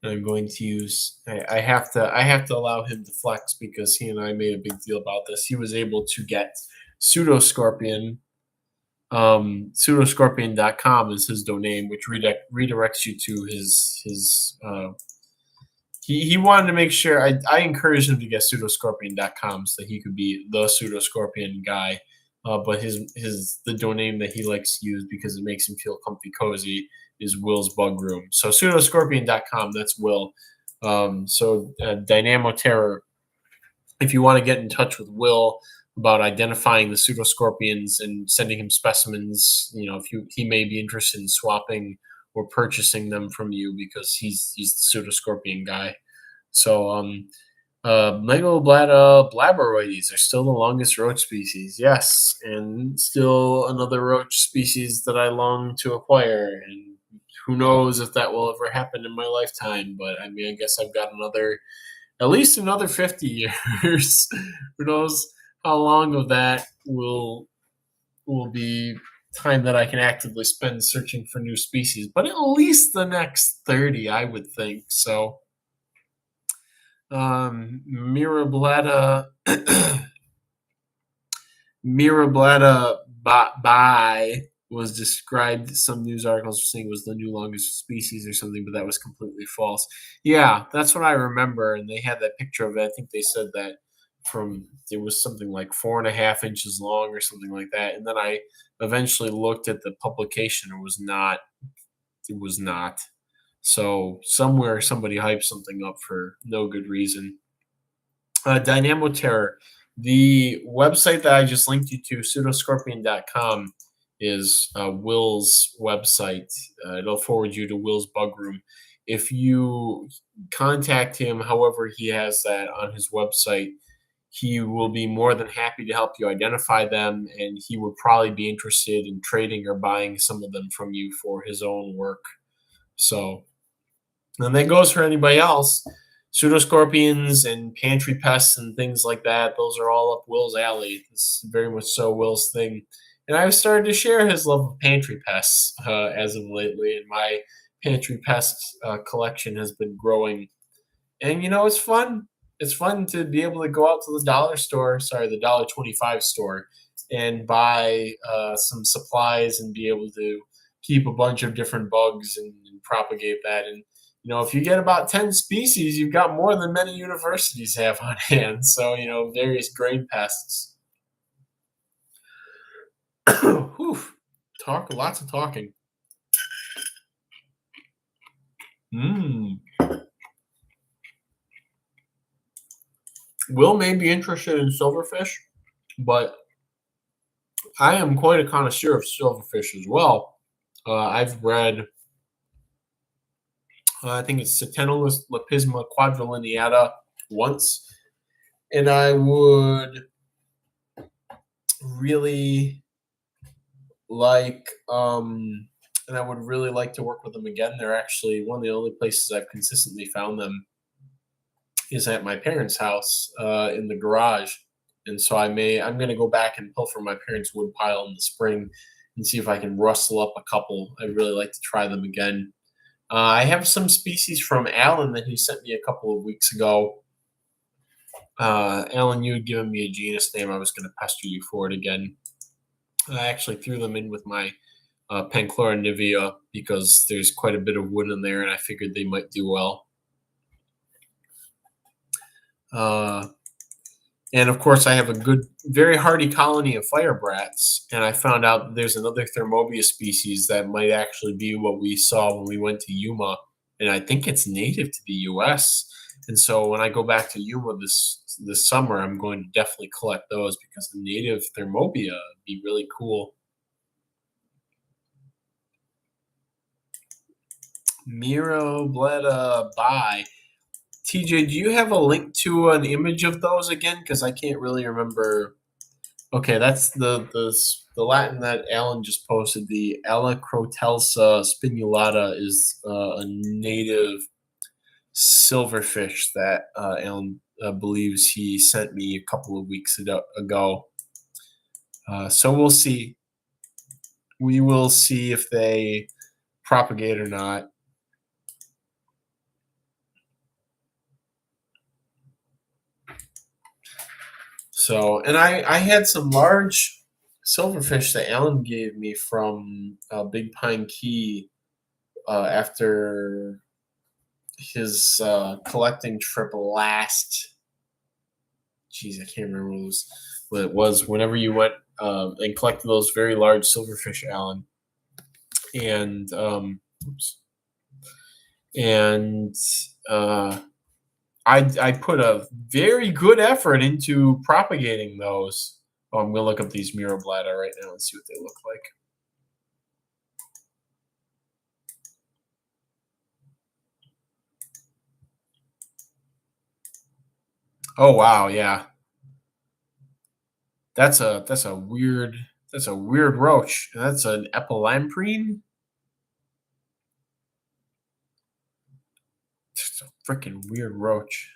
[SPEAKER 1] I'm going to use. I have to allow him to flex because he and I made a big deal about this. He was able to get pseudoscorpion. Pseudoscorpion.com is his domain, which redirects you to his. He wanted to make sure. I encouraged him to get pseudoscorpion.com so that he could be the pseudoscorpion guy. But the domain that he likes to use because it makes him feel comfy cozy is Will's Bug Room. So pseudoscorpion.com, that's Will. Dynamoterror, if you want to get in touch with Will about identifying the pseudoscorpions and sending him specimens, if he may be interested in swapping or purchasing them from you because he's the pseudoscorpion guy. So Megaloblata blabberoides are still the longest roach species, yes, and still another roach species that I long to acquire. And who knows if that will ever happen in my lifetime? But I mean, I guess I've got at least another 50 years. Who knows how long of that will be time that I can actively spend searching for new species? But at least the next 30, I would think. So. Mirabletta Mirabletta bai was described. Some news articles saying it was the new longest species or something, but that was completely false. Yeah, that's what I remember. And they had that picture of it. I think they said that from it was something like 4.5 inches long or something like that. And then I eventually looked at the publication. It was not. It was not. So somewhere somebody hyped something up for no good reason. Dynamo Terror. The website that I just linked you to, pseudoscorpion.com, is Will's website. It'll forward you to Will's bug room. If you contact him, however, he has that on his website, he will be more than happy to help you identify them, and he would probably be interested in trading or buying some of them from you for his own work. So, and that goes for anybody else. Pseudoscorpions and pantry pests and things like that, those are all up Will's alley. It's very much so Will's thing. And I've started to share his love of pantry pests as of lately, and my pantry pest collection has been growing. And it's fun. It's fun to be able to go out to the dollar store, sorry, the $1.25 store, and buy some supplies and be able to keep a bunch of different bugs and propagate that. And if you get about 10 species, you've got more than many universities have on hand. So, various grade pests. Whew. Lots of talking. Will may be interested in silverfish, but I am quite a connoisseur of silverfish as well. I've read, I think it's Centennialus lepisma quadrilineata once, and I would really like, and I would really like to work with them again. They're actually one of the only places I've consistently found them is at my parents' house in the garage. And so I'm going to go back and pilfer my parents' wood pile in the spring and see if I can rustle up a couple. I'd really like to try them again. I have some species from Alan that he sent me a couple of weeks ago. Alan, you had given me a genus name. I was going to pester you for it again. I actually threw them in with my Panchlornivea because there's quite a bit of wood in there, and I figured they might do well. And of course, I have a good, very hardy colony of firebrats, and I found out there's another Thermobia species that might actually be what we saw when we went to Yuma, and I think it's native to the U.S. And so when I go back to Yuma this summer, I'm going to definitely collect those because the native Thermobia would be really cool. Mirabletta bai. TJ, do you have a link to an image of those again? Because I can't really remember. Okay, that's the Latin that Alan just posted. The Alacrotelsa spinulata is a native silverfish that Alan believes he sent me a couple of weeks ago. So we'll see. We will see if they propagate or not. So, and I had some large silverfish that Alan gave me from Big Pine Key after his collecting trip last. Geez, I can't remember what it was. Whenever you went and collected those very large silverfish, Alan, and I put a very good effort into propagating those. Oh, I'm gonna look up these Mirabletta right now and see what they look like. Oh wow, yeah. That's a weird roach. That's an epilamprine. It's a freaking weird roach.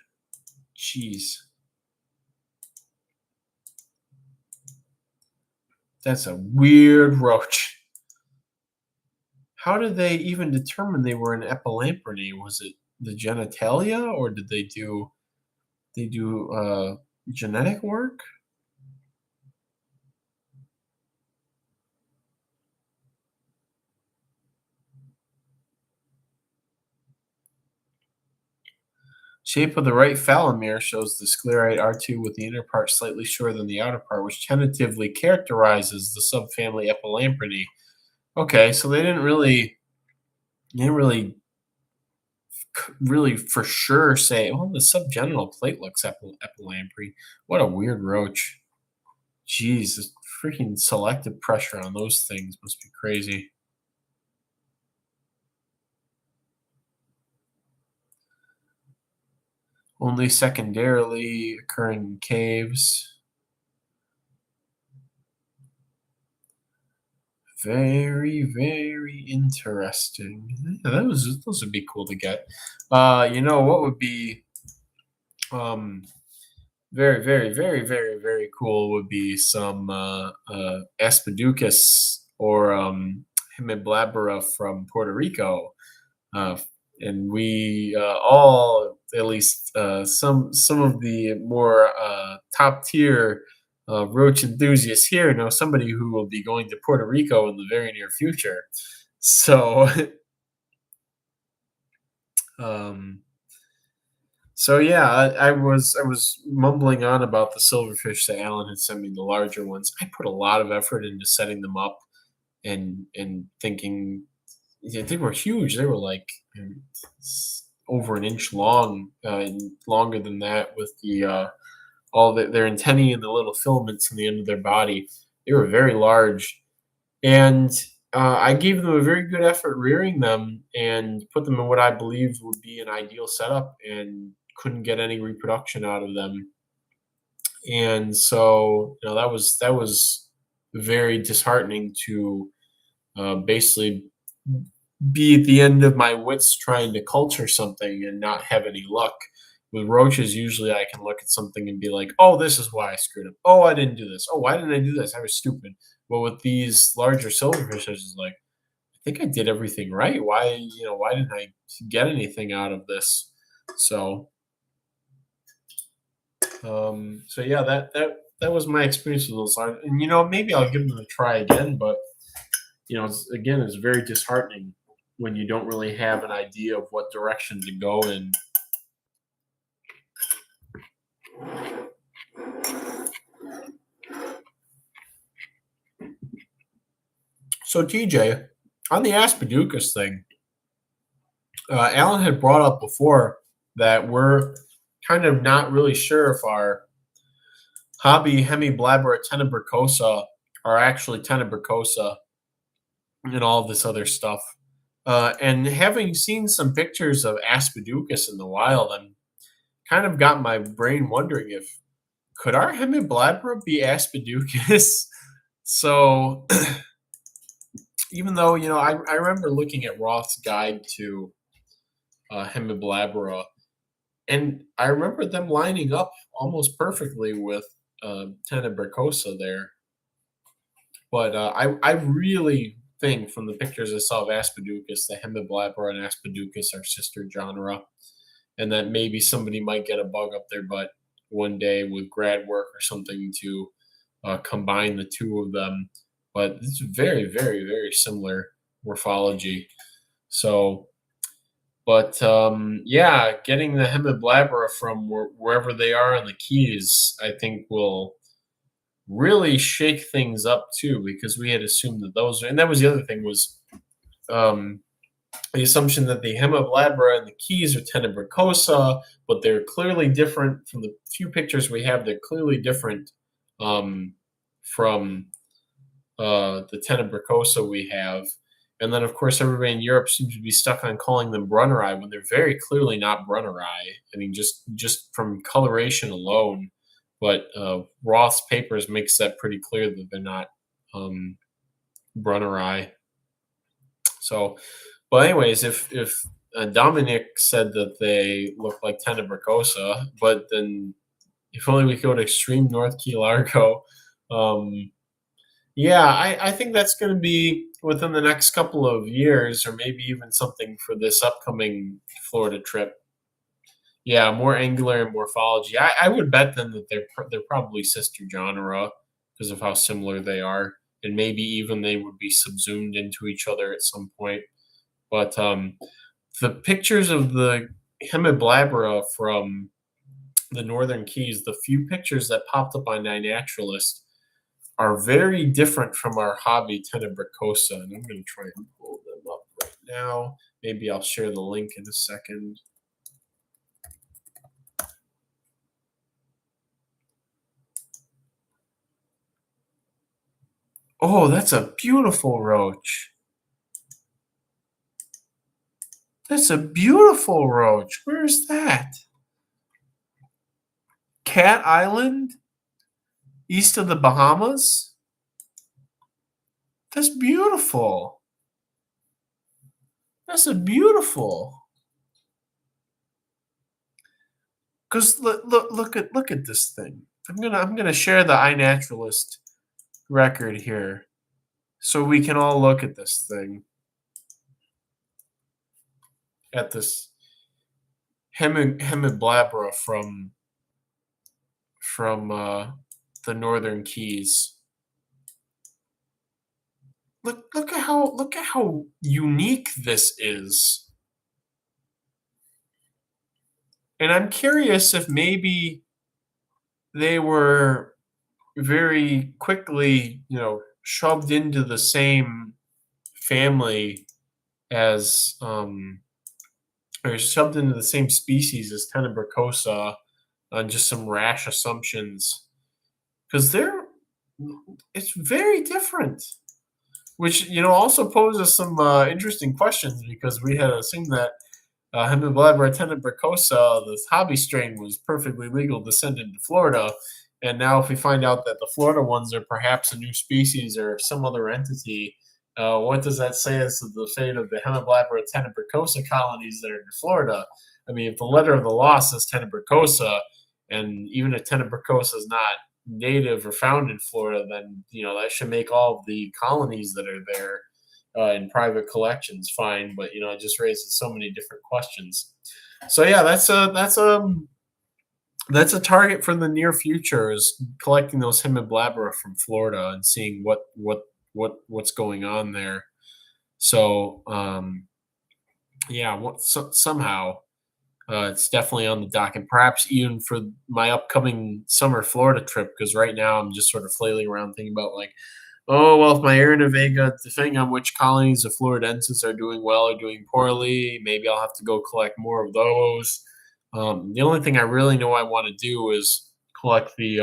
[SPEAKER 1] Jeez. That's a weird roach. How did they even determine they were an epilamprine? Was it the genitalia, or did they do genetic work? Shape of the right phalomere shows the sclerite R2 with the inner part slightly shorter than the outer part, which tentatively characterizes the subfamily Epilamprinae. Okay, so they didn't really for sure say, "Oh, the subgenital plate looks epilamprine." What a weird roach. Jeez, this freaking selective pressure on those things must be crazy. Only secondarily occurring in caves. Very, very interesting. Yeah, those would be cool to get. What would be um very, very, very, very, very cool would be some Aspiducus or Hemiblabra from Puerto Rico. Uh, and we all, at least some of the more top tier roach enthusiasts here, know somebody who will be going to Puerto Rico in the very near future. So, um, so yeah, I was mumbling on about the silverfish that Alan had sent me, the larger ones. I put a lot of effort into setting them up and thinking. Yeah, they were huge. They were like over an inch long, and longer than that, with their antennae and the little filaments in the end of their body. They were very large, and I gave them a very good effort rearing them and put them in what I believed would be an ideal setup, and couldn't get any reproduction out of them. And so, that was very disheartening to basically be at the end of my wits trying to culture something and not have any luck. With roaches, usually I can look at something and be like, "Oh, this is why I screwed up. Oh, I didn't do this. Oh, why didn't I do this? I was stupid." But with these larger silverfish, I was just like, "I think I did everything right. Why didn't I get anything out of this?" So, so yeah, that was my experience with those large. And maybe I'll give them a try again, but it's very disheartening when you don't really have an idea of what direction to go in. So, TJ, on the Aspiducus thing, Alan had brought up before that we're kind of not really sure if our hobby Hemiblabra tenebricosa are actually tenebricosa and all this other stuff. And having seen some pictures of Aspiducus in the wild, I'm kind of got my brain wondering if could our Hemiblabra be Aspiducus? So, even though I remember looking at Roth's guide to Hemiblabra, and I remember them lining up almost perfectly with Tenebricosa there. But I really think from the pictures I saw of Aspiducus, the Hemiblabra and Aspiducus are sister genera, and that maybe somebody might get a bug up their butt one day with grad work or something to combine the two of them. But it's very, very, very similar morphology. So, but yeah, getting the Hemiblabra from wherever they are in the Keys, I think will really shake things up too, because we had assumed that and that was the other thing was um, the assumption that the Hemiblabra and the Keys are tenebricosa, but they're clearly different from the few pictures we have. They're clearly different from the tenebricosa we have. And then, of course, everybody in Europe seems to be stuck on calling them Brunneri when they're very clearly not Brunneri. I mean, just from coloration alone. But Roth's papers makes that pretty clear that they're not Brunneri. So, but anyways, if Dominic said that they look like tenebricosa, but then if only we go to extreme North Key Largo, yeah, I think that's going to be within the next couple of years, or maybe even something for this upcoming Florida trip. Yeah, more angular morphology. I would bet then that they're probably sister genera because of how similar they are, and maybe even they would be subsumed into each other at some point. But the pictures of the Hemiblabra from the Northern Keys, the few pictures that popped up on iNaturalist are very different from our hobby Tenebricosa, and I'm going to try and pull them up right now. Maybe I'll share the link in a second. Oh, that's a beautiful roach. That's a beautiful roach. Where's that? Cat Island? East of the Bahamas? That's beautiful. That's a beautiful. Cause look at this thing. I'm gonna share the iNaturalist record here, so we can all look at this thing. At this Hemiblabra from the Northern Keys. Look at how unique this is. And I'm curious if maybe they were very quickly, shoved into the same family as or shoved into the same species as Tenebricosa on just some rash assumptions, because it's very different, which also poses some interesting questions, because we had assumed that Hemiblabra tenebricosa, this hobby strain, was perfectly legal descended to Florida. And now if we find out that the Florida ones are perhaps a new species or some other entity, what does that say as to the fate of the Hemiblabra tenebricosa colonies that are in Florida? I mean, if the letter of the law says tenebricosa, and even if tenebricosa is not native or found in Florida, then that should make all of the colonies that are there in private collections fine. But it just raises so many different questions. So yeah, that's a target for the near future, is collecting those Hemiblabra from Florida and seeing what's going on there. So yeah, somehow it's definitely on the docket. Perhaps even for my upcoming summer Florida trip, because right now I'm just sort of flailing around thinking about, like, oh well, if my Aeronavega, depending on which colonies of Floridensis are doing well or doing poorly, maybe I'll have to go collect more of those. The only thing I really know I want to do is collect the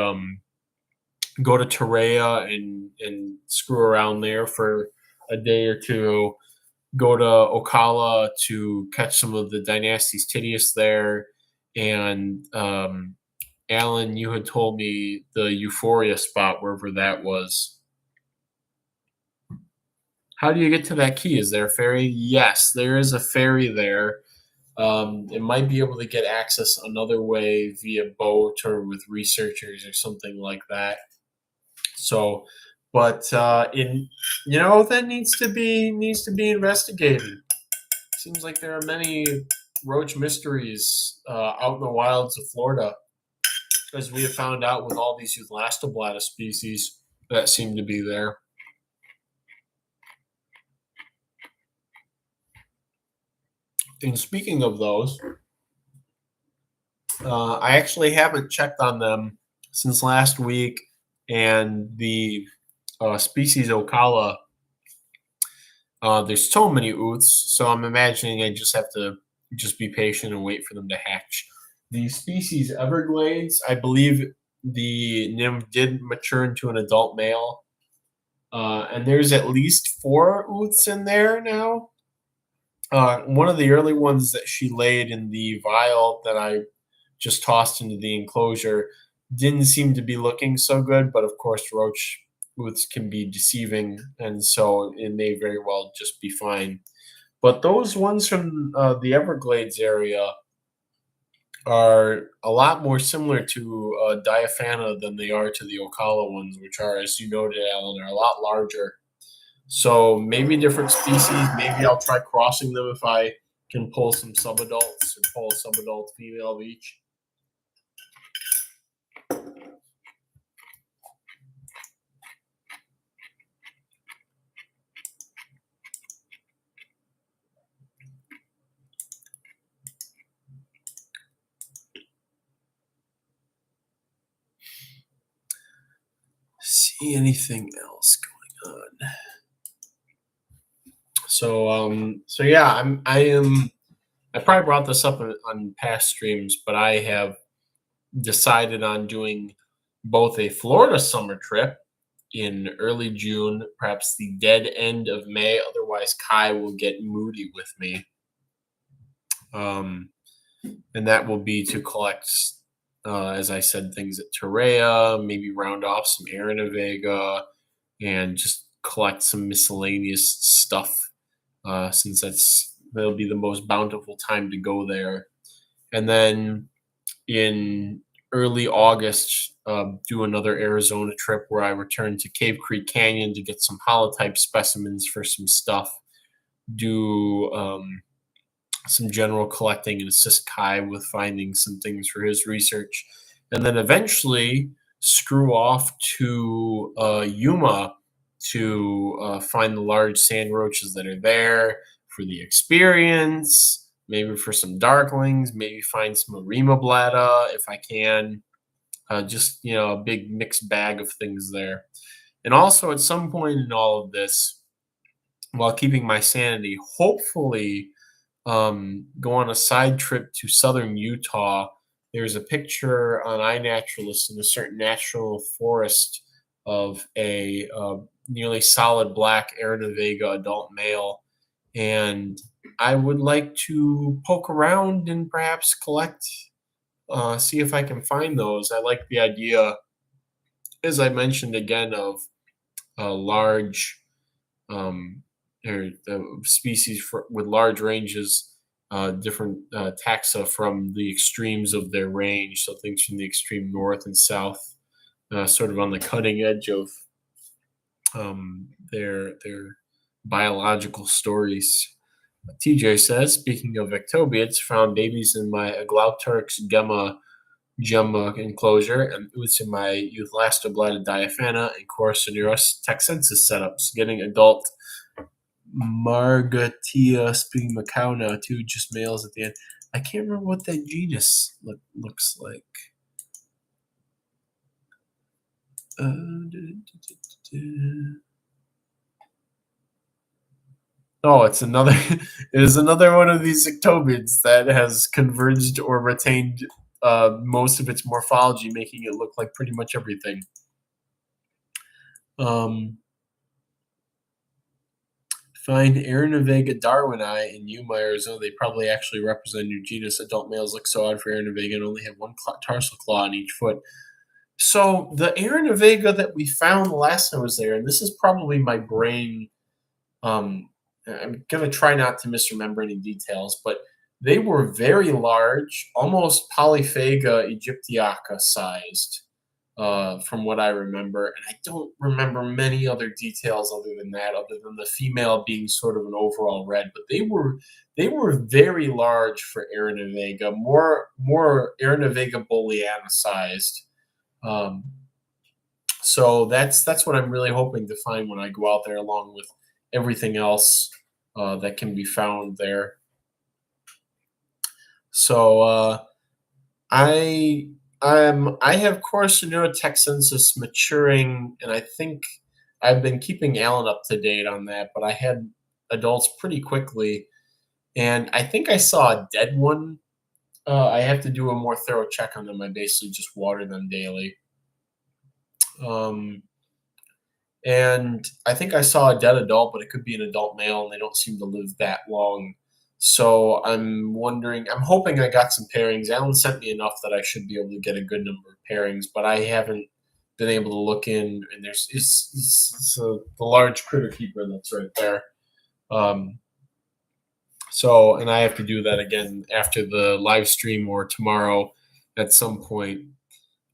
[SPEAKER 1] go to Torreya and screw around there for a day or two. Go to Ocala to catch some of the Dynastes Tidius there, and Alan, you had told me the Euphoria spot, wherever that was. How do you get to that key? Is there a ferry? Yes, there is a ferry there. It might be able to get access another way via boat or with researchers or something like that. So, but that needs to be investigated. Seems like there are many roach mysteries out in the wilds of Florida, as we have found out with all these Eulastoblata species that seem to be there. And speaking of those, I actually haven't checked on them since last week, and the species Ocala. There's so many ooths, so I'm imagining I just have to just be patient and wait for them to hatch. The species Everglades, I believe the nymph did mature into an adult male, and there's at least 4 ooths in there now. One of the early ones that she laid in the vial that I just tossed into the enclosure didn't seem to be looking so good, but of course roach ooths can be deceiving, and so it may very well just be fine. But those ones from the Everglades area are a lot more similar to Diaphana than they are to the Ocala ones, which are, as you noted, Alan, are a lot larger. So maybe different species. Maybe I'll try crossing them if I can pull some subadults, or pull a subadult female of each. see anything else going on. So yeah, I probably brought this up on past streams, but I have decided on doing both a Florida summer trip in early June, perhaps the dead end of May. Otherwise, Kai will get moody with me. And that will be to collect, as I said, things at Torreya, maybe round off some Aranavega, and just collect some miscellaneous stuff, since that'll be the most bountiful time to go there. And then in early August, do another Arizona trip where I return to Cave Creek Canyon to get some holotype specimens for some stuff. Do some general collecting and assist Kai with finding some things for his research. And then eventually screw off to Yuma to find the large sand roaches that are there for the experience, maybe for some darklings, maybe find some Arima Blada if I can. Just, a big mixed bag of things there. And also at some point in all of this, while keeping my sanity, hopefully go on a side trip to southern Utah. There's a picture on iNaturalist in a certain national forest of a nearly solid black Aranavega adult male. And I would like to poke around and perhaps collect, see if I can find those. I like the idea, as I mentioned again, of large species with large ranges, different taxa from the extremes of their range, so things from the extreme north and south, sort of on the cutting edge of their biological stories. TJ says, speaking of ectobiates, found babies in my Aglautarix gemma enclosure and oots in my Euthlastoblatta diaphana and Coracinurus texensis setups, getting adult Margatia spigmacau now too, just males at the end. I can't remember what that genus looks like. Oh, it is another one of these ectobids that has converged or retained most of its morphology, making it look like pretty much everything. Find Aranavega darwini in Yuma, Arizona. They probably actually represent new genus. Adult males look so odd for Aranavega and only have one tarsal claw on each foot. So the Aranavega that we found the last time I was there, and this is probably my brain. I'm going to try not to misremember any details, but they were very large, almost Polyphaga aegyptiaca sized. From what I remember, and I don't remember many other details other than that, other than the female being sort of an overall red. But they were very large for Aranavega, more Aranavega booleana sized. So that's what I'm really hoping to find when I go out there, along with everything else that can be found there. So I have Coracinura texensis maturing, and I think I've been keeping Alan up to date on that, but I had adults pretty quickly, and I think I saw a dead one. I have to do a more thorough check on them. I basically just water them daily. And I think I saw a dead adult, but it could be an adult male, and they don't seem to live that long. So I'm hoping I got some pairings. Alan sent me enough that I should be able to get a good number of pairings, but I haven't been able to look in, and it's the large critter keeper that's right there. And I have to do that again after the live stream or tomorrow at some point.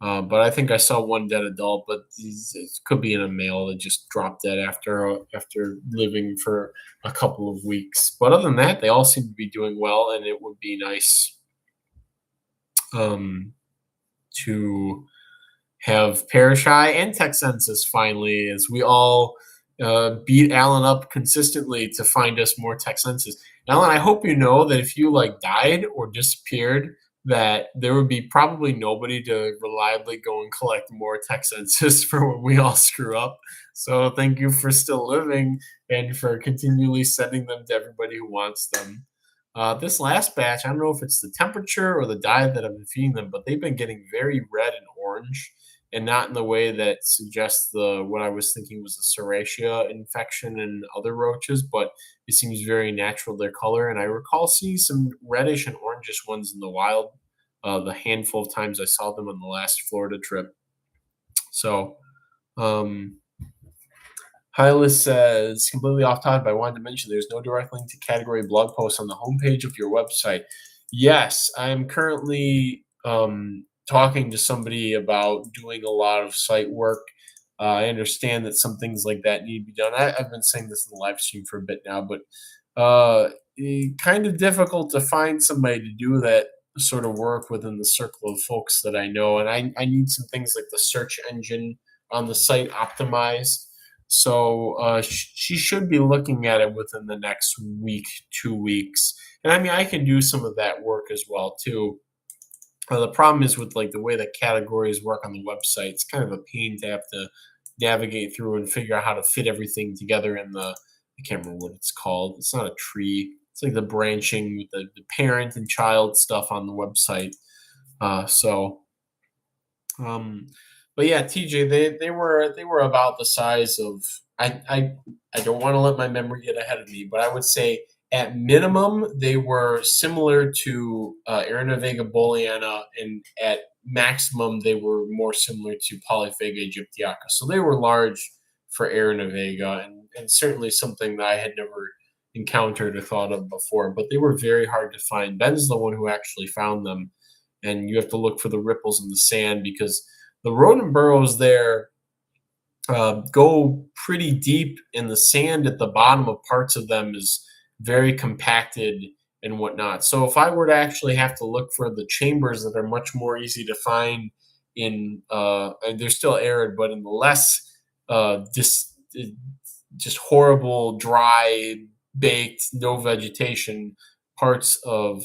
[SPEAKER 1] But I think I saw one dead adult, but it could be in a male that just dropped dead after living for a couple of weeks. But other than that, they all seem to be doing well, and it would be nice to have Parashai and Texensis finally, as we all beat Alan up consistently to find us more Texensis. Alan, I hope you know that if you died or disappeared that there would be probably nobody to reliably go and collect more tech census for when we all screw up. So thank you for still living and for continually sending them to everybody who wants them. This last batch, I don't know if it's the temperature or the diet that I've been feeding them, but they've been getting very red and orange, and not in the way that suggests the what I was thinking was a serratia infection in other roaches, but it seems very natural their color. And I recall seeing some reddish and orangish ones in the wild. The handful of times I saw them on the last Florida trip. So um, Hylas says, completely off topic, but I wanted to mention there's no direct link to category blog posts on the homepage of your website. Yes, I am currently talking to somebody about doing a lot of site work. I understand that some things like that need to be done. I've been saying this in the live stream for a bit now, but kind of difficult to find somebody to do that sort of work within the circle of folks that I know. And I need some things like the search engine on the site optimized. So she should be looking at it within the next week, 2 weeks. And I mean, I can do some of that work as well too. The problem is with like the way that categories work on the website, it's kind of a pain to have to navigate through and figure out how to fit everything together in the, I can't remember what it's called. It's not a tree. It's like the branching with the parent and child stuff on the website. So but yeah, TJ, they were about the size of I don't want to let my memory get ahead of me, but I would say at minimum they were similar to Aeronavega booleana, and at maximum they were more similar to Polyphaga aegyptiaca. So they were large for Aeronavega, and certainly something that I had never encountered or thought of before. But they were very hard to find. Ben's the one who actually found them, and you have to look for the ripples in the sand because the rodent burrows there go pretty deep, and the sand at the bottom of parts of them is very compacted and whatnot. So if I were to actually have to look for the chambers that are much more easy to find in, they're still arid, but in the less just horrible, dry, baked, no vegetation parts of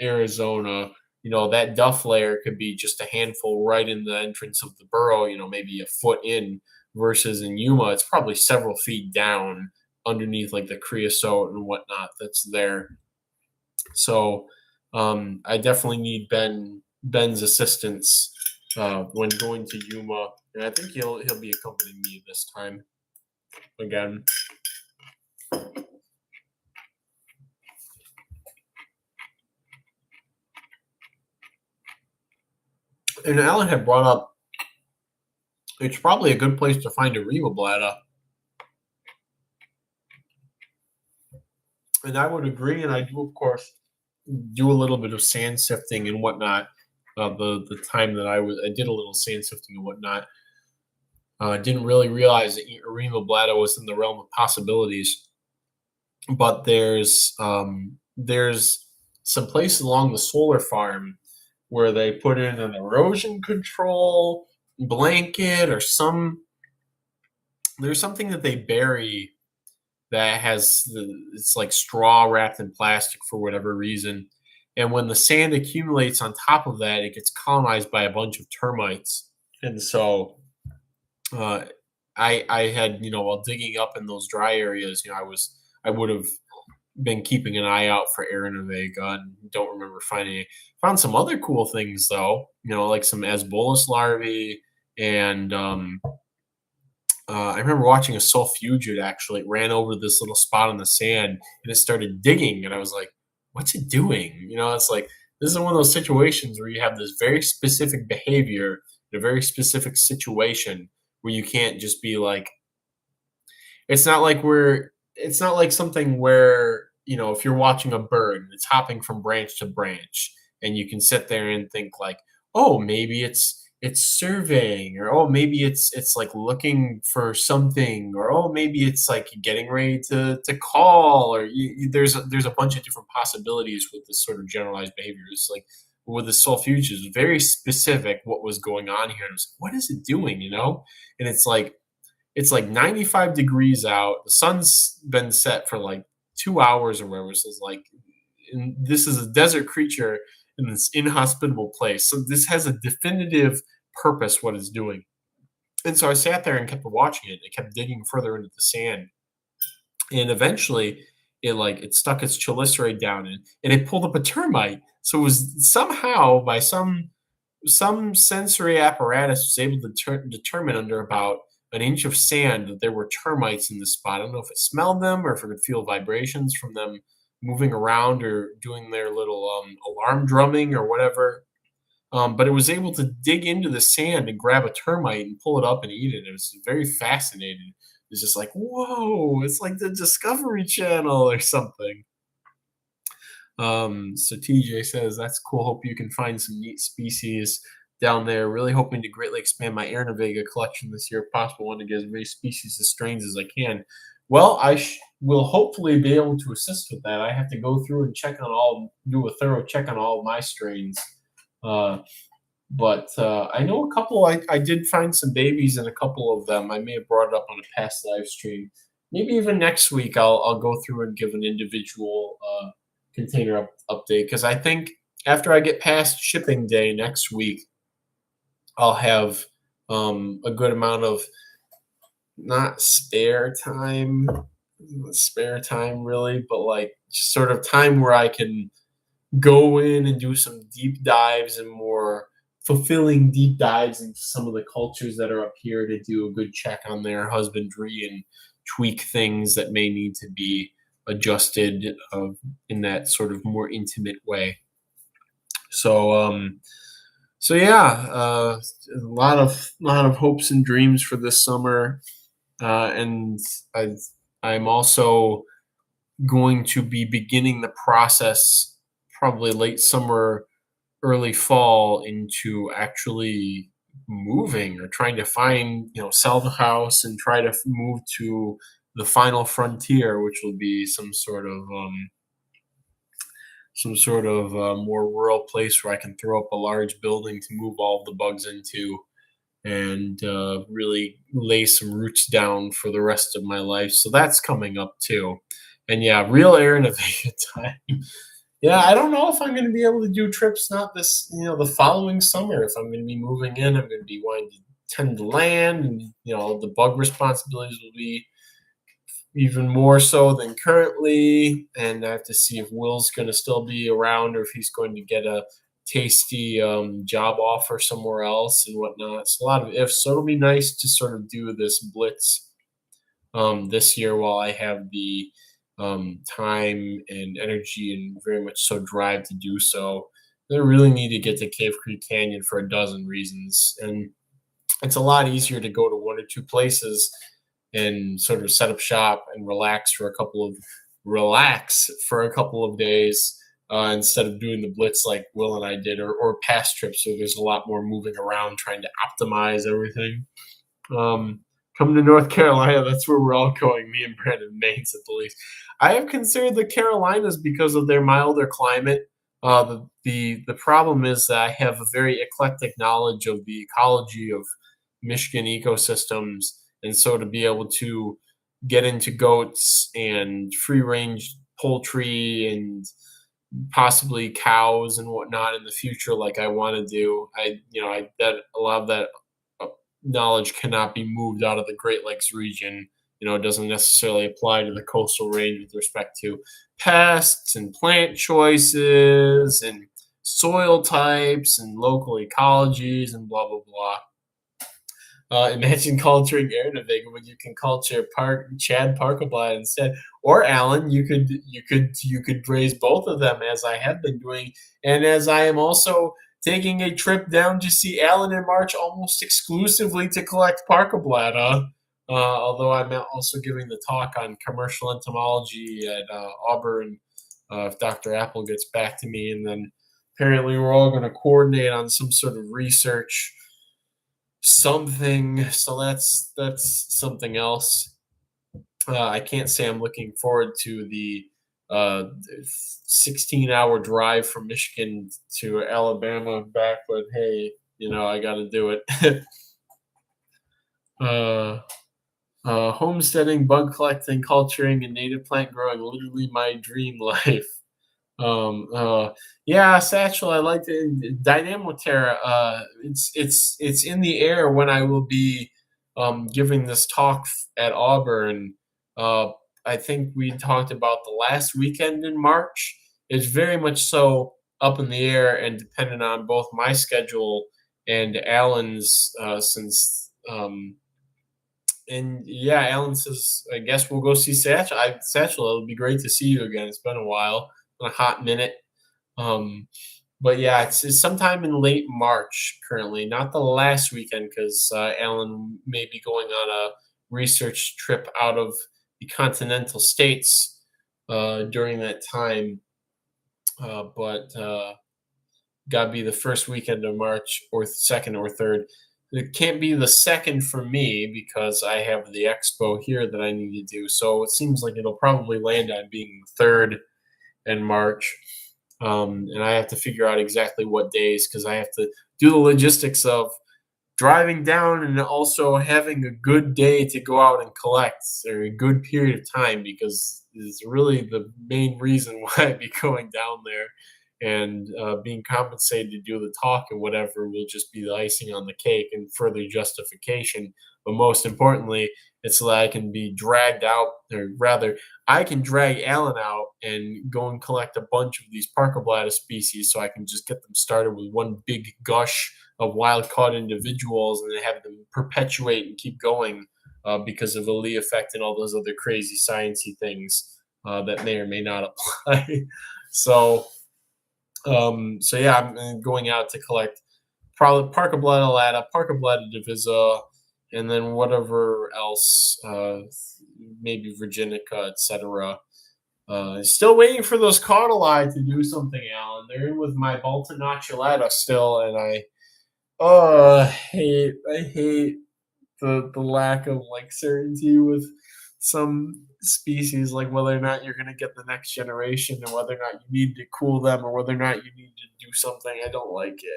[SPEAKER 1] Arizona, that duff layer could be just a handful right in the entrance of the burrow, maybe a foot in, versus in Yuma, it's probably several feet down underneath like the creosote and whatnot that's there. So I definitely need Ben's assistance when going to Yuma, and I think he'll be accompanying me this time again. And Alan had brought up it's probably a good place to find a Rima bladder. And I would agree, and I do, of course, do a little bit of sand sifting and whatnot. The time that I did a little sand sifting and whatnot. Didn't really realize that Rima bladder was in the realm of possibilities. But there's some place along the solar farm where they put in an erosion control blanket or there's something that they bury that it's like straw wrapped in plastic for whatever reason. And when the sand accumulates on top of that, it gets colonized by a bunch of termites. And so I had, while digging up in those dry areas, I would have been keeping an eye out for Aeronavega and don't remember found some other cool things though, like some Asbolus larvae. And I remember watching a sulfugid actually. It ran over this little spot on the sand and it started digging. And I was like, what's it doing? It's like, this is one of those situations where you have this very specific behavior in a very specific situation where you can't just be like, it's not like something where, if you're watching a bird, it's hopping from branch to branch and you can sit there and think like, oh, maybe it's surveying, or oh, maybe it's like looking for something, or oh, maybe it's like getting ready to call, or there's a bunch of different possibilities with this sort of generalized behavior. It's like with the sulfugid, it's very specific what was going on here. And it's like, what is it doing, And it's like 95 degrees out. The sun's been set for like 2 hours or whatever. So it's like, and this is a desert creature, in this inhospitable place. So this has a definitive purpose, what it's doing. And so I sat there and kept watching it. It kept digging further into the sand, and eventually it stuck its chelicerae down in, and it pulled up a termite. So it was somehow by some sensory apparatus was able to determine under about an inch of sand that there were termites in the spot. I don't know if it smelled them or if it could feel vibrations from them moving around or doing their little alarm drumming or whatever. But it was able to dig into the sand and grab a termite and pull it up and eat it. It was very fascinating. It's just like, whoa, it's like the Discovery Channel or something. So TJ says, that's cool. Hope you can find some neat species down there. Really hoping to greatly expand my Aranavega collection this year, if possible. Want to get as many species of strains as I can. Well, I will hopefully be able to assist with that. I have to go through and do a thorough check on all of my strains. But I know a couple. I did find some babies in a couple of them. I may have brought it up on a past live stream. Maybe even next week I'll go through and give an individual container update, because I think after I get past shipping day next week, I'll have a good amount of not spare time really, but like sort of time where I can go in and do some deep dives and more fulfilling deep dives into some of the cultures that are up here, to do a good check on their husbandry and tweak things that may need to be adjusted in that sort of more intimate way. So yeah, a lot of hopes and dreams for this summer, and I'm also going to be beginning the process probably late summer, early fall, into actually moving or trying to find, sell the house and try to move to the final frontier, which will be some sort of more rural place where I can throw up a large building to move all the bugs into, and really lay some roots down for the rest of my life. So that's coming up too. And yeah, real air and Avega time. Yeah, I don't know if I'm going to be able to do trips, not this, the following summer. If I'm going to be moving in, I'm going to be wanting to tend to land, and, the bug responsibilities will be even more so than currently. And I have to see if Will's going to still be around or if he's going to get a tasty job offer somewhere else and whatnot. So a lot of ifs. So it'll be nice to sort of do this blitz this year while I have the time and energy and very much so drive to do so. I really need to get to Cave Creek Canyon for a dozen reasons. And it's a lot easier to go to one or two places and sort of set up shop and relax for a couple of days, instead of doing the blitz like Will and I did, or past trips. So there's a lot more moving around trying to optimize everything. Come to North Carolina. That's where we're all going. Me and Brandon Maines at the least. I have considered the Carolinas because of their milder climate. The problem is that I have a very eclectic knowledge of the ecology of Michigan ecosystems, and so to be able to get into goats and free range poultry and possibly cows and whatnot in the future, like I want to do, that a lot of that knowledge cannot be moved out of the Great Lakes region. It doesn't necessarily apply to the coastal range with respect to pests and plant choices and soil types and local ecologies and blah, blah, blah. Imagine culturing Aranavega when you can culture Chad Parkablatt instead, or Alan. You could raise both of them, as I have been doing, and as I am also taking a trip down to see Alan in March, almost exclusively to collect Parkablatt. Although I'm also giving the talk on commercial entomology at Auburn, if Dr. Apple gets back to me, and then apparently we're all going to coordinate on some sort of research something. So that's something else. I can't say I'm looking forward to the 16-hour drive from Michigan to Alabama and back, but hey, I got to do it. Homesteading, bug collecting, culturing, and native plant growing, literally my dream life. Yeah, Satchel, I like the Dynamo Terra. It's in the air when I will be giving this talk at Auburn. Uh, I think we talked about the last weekend in March. It's very much so up in the air and dependent on both my schedule and Alan's. Since and yeah, Alan says, I guess we'll go see Satchel. Satchel, it'll be great to see you again. It's been a while, been a hot minute. Um, but yeah, it's sometime in late March currently, not the last weekend because Alan may be going on a research trip out of the continental states during that time. But gotta be the first weekend of March or second or third. It can't be the second for me because I have the expo here that I need to do. So it seems like it'll probably land on being the third in March. And I have to figure out exactly what days because I have to do the logistics of driving down and also having a good day to go out and collect or a good period of time because is really the main reason why I'd be going down there and being compensated to do the talk and whatever will just be the icing on the cake and further justification. But most importantly, it's so that I can be dragged out, or rather, I can drag Alan out and go and collect a bunch of these Parkoblatta species so I can just get them started with one big gush of wild caught individuals and then have them perpetuate and keep going because of the Lee effect and all those other crazy sciencey things that may or may not apply. so, so yeah, I'm going out to collect probably Parkoblatta lata, Parkoblatta divisa, and then whatever else, maybe Virginica, etc. Still waiting for those caudali to do something, Alan. They're in with my Baltinoculata still, and I hate the lack of like certainty with some species, like whether or not you're gonna get the next generation, and whether or not you need to cool them, or whether or not you need to do something. I don't like it.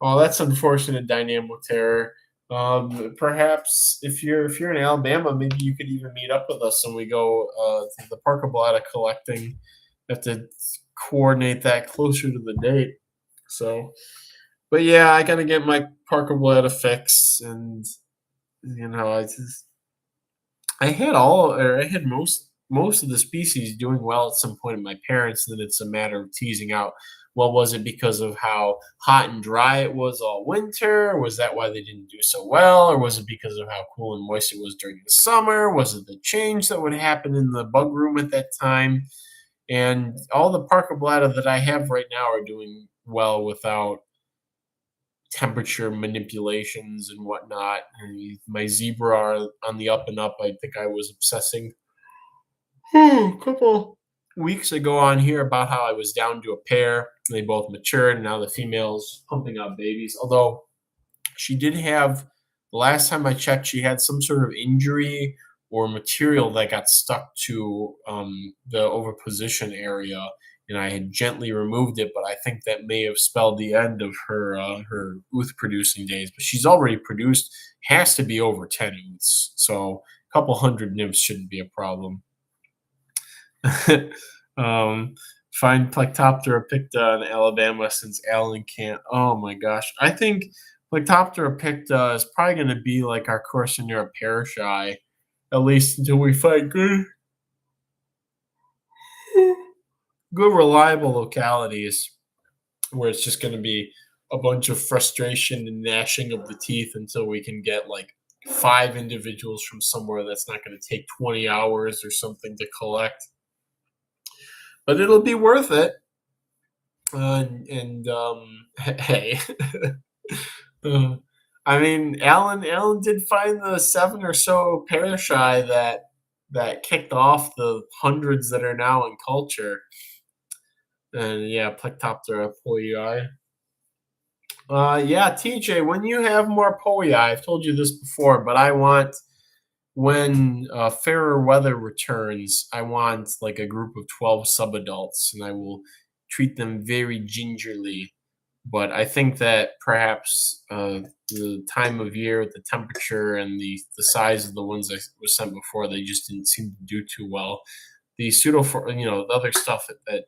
[SPEAKER 1] Oh, that's unfortunate, Dynamo Terror. Perhaps if you're in Alabama, maybe you could even meet up with us and we go to the Parkoblatta collecting. Have to coordinate that closer to the date. So, but yeah, I gotta get my Parkoblatta fix, and I had most of the species doing well at some point in my parents. And then it's a matter of teasing out. Well, was it because of how hot and dry it was all winter? Was that why they didn't do so well? Or was it because of how cool and moist it was during the summer? Was it the change that would happen in the bug room at that time? And all the Parkoblatta that I have right now are doing well without temperature manipulations and whatnot. And my zebra are on the up and up. I think I was obsessing a couple weeks ago on here about how I was down to a pair. They both matured, and now the female's pumping out babies. Although she did have, the last time I checked, she had some sort of injury or material that got stuck to the oviposition area, and I had gently removed it. But I think that may have spelled the end of her ooth producing days. But she's already produced, has to be over 10 ooths, so a couple hundred nymphs shouldn't be a problem. um, Find Plectoptera picta in Alabama since Alan can't. Oh my gosh, I think Plectoptera picta is probably going to be like our Corsinera paraschi, at least until we find good reliable localities where it's just going to be a bunch of frustration and gnashing of the teeth until we can get like 5 individuals from somewhere that's not going to take 20 hours or something to collect. But it'll be worth it. And hey, I mean, Alan did find the 7 or so paraschi that kicked off the hundreds that are now in culture. And yeah, Plectoptera poii. Yeah, TJ, when you have more poii, I've told you this before, but I want, when fairer weather returns, I want like a group of 12 subadults, and I will treat them very gingerly. But I think that perhaps the time of year, the temperature, and the size of the ones that were sent before, they just didn't seem to do too well. the pseudo, the other stuff that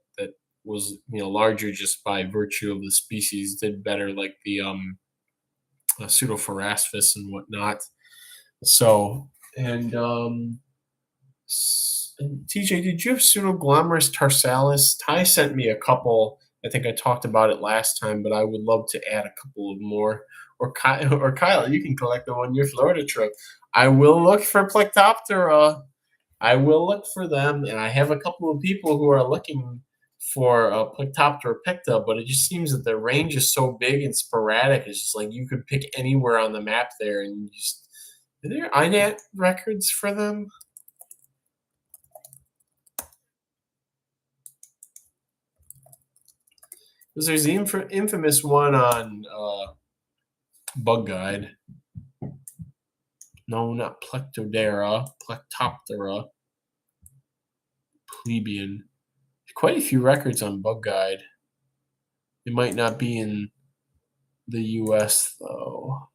[SPEAKER 1] was larger just by virtue of the species did better, like the pseudophorasphus and whatnot. So and TJ, did you have Pseudoglomerus tarsalis? Ty sent me a couple. I think I talked about it last time, but I would love to add a couple of more. Kyle, you can collect them on your Florida trip. I will look for Plectoptera. I will look for them, and I have a couple of people who are looking for Plectoptera picta, but it just seems that the range is so big and sporadic. It's just like you could pick anywhere on the map there, and are there INAT records for them? Because there's the infamous one on Bug Guide. No, not Plectoptera. Plebeian. Quite a few records on Bug Guide. It might not be in the U.S. though.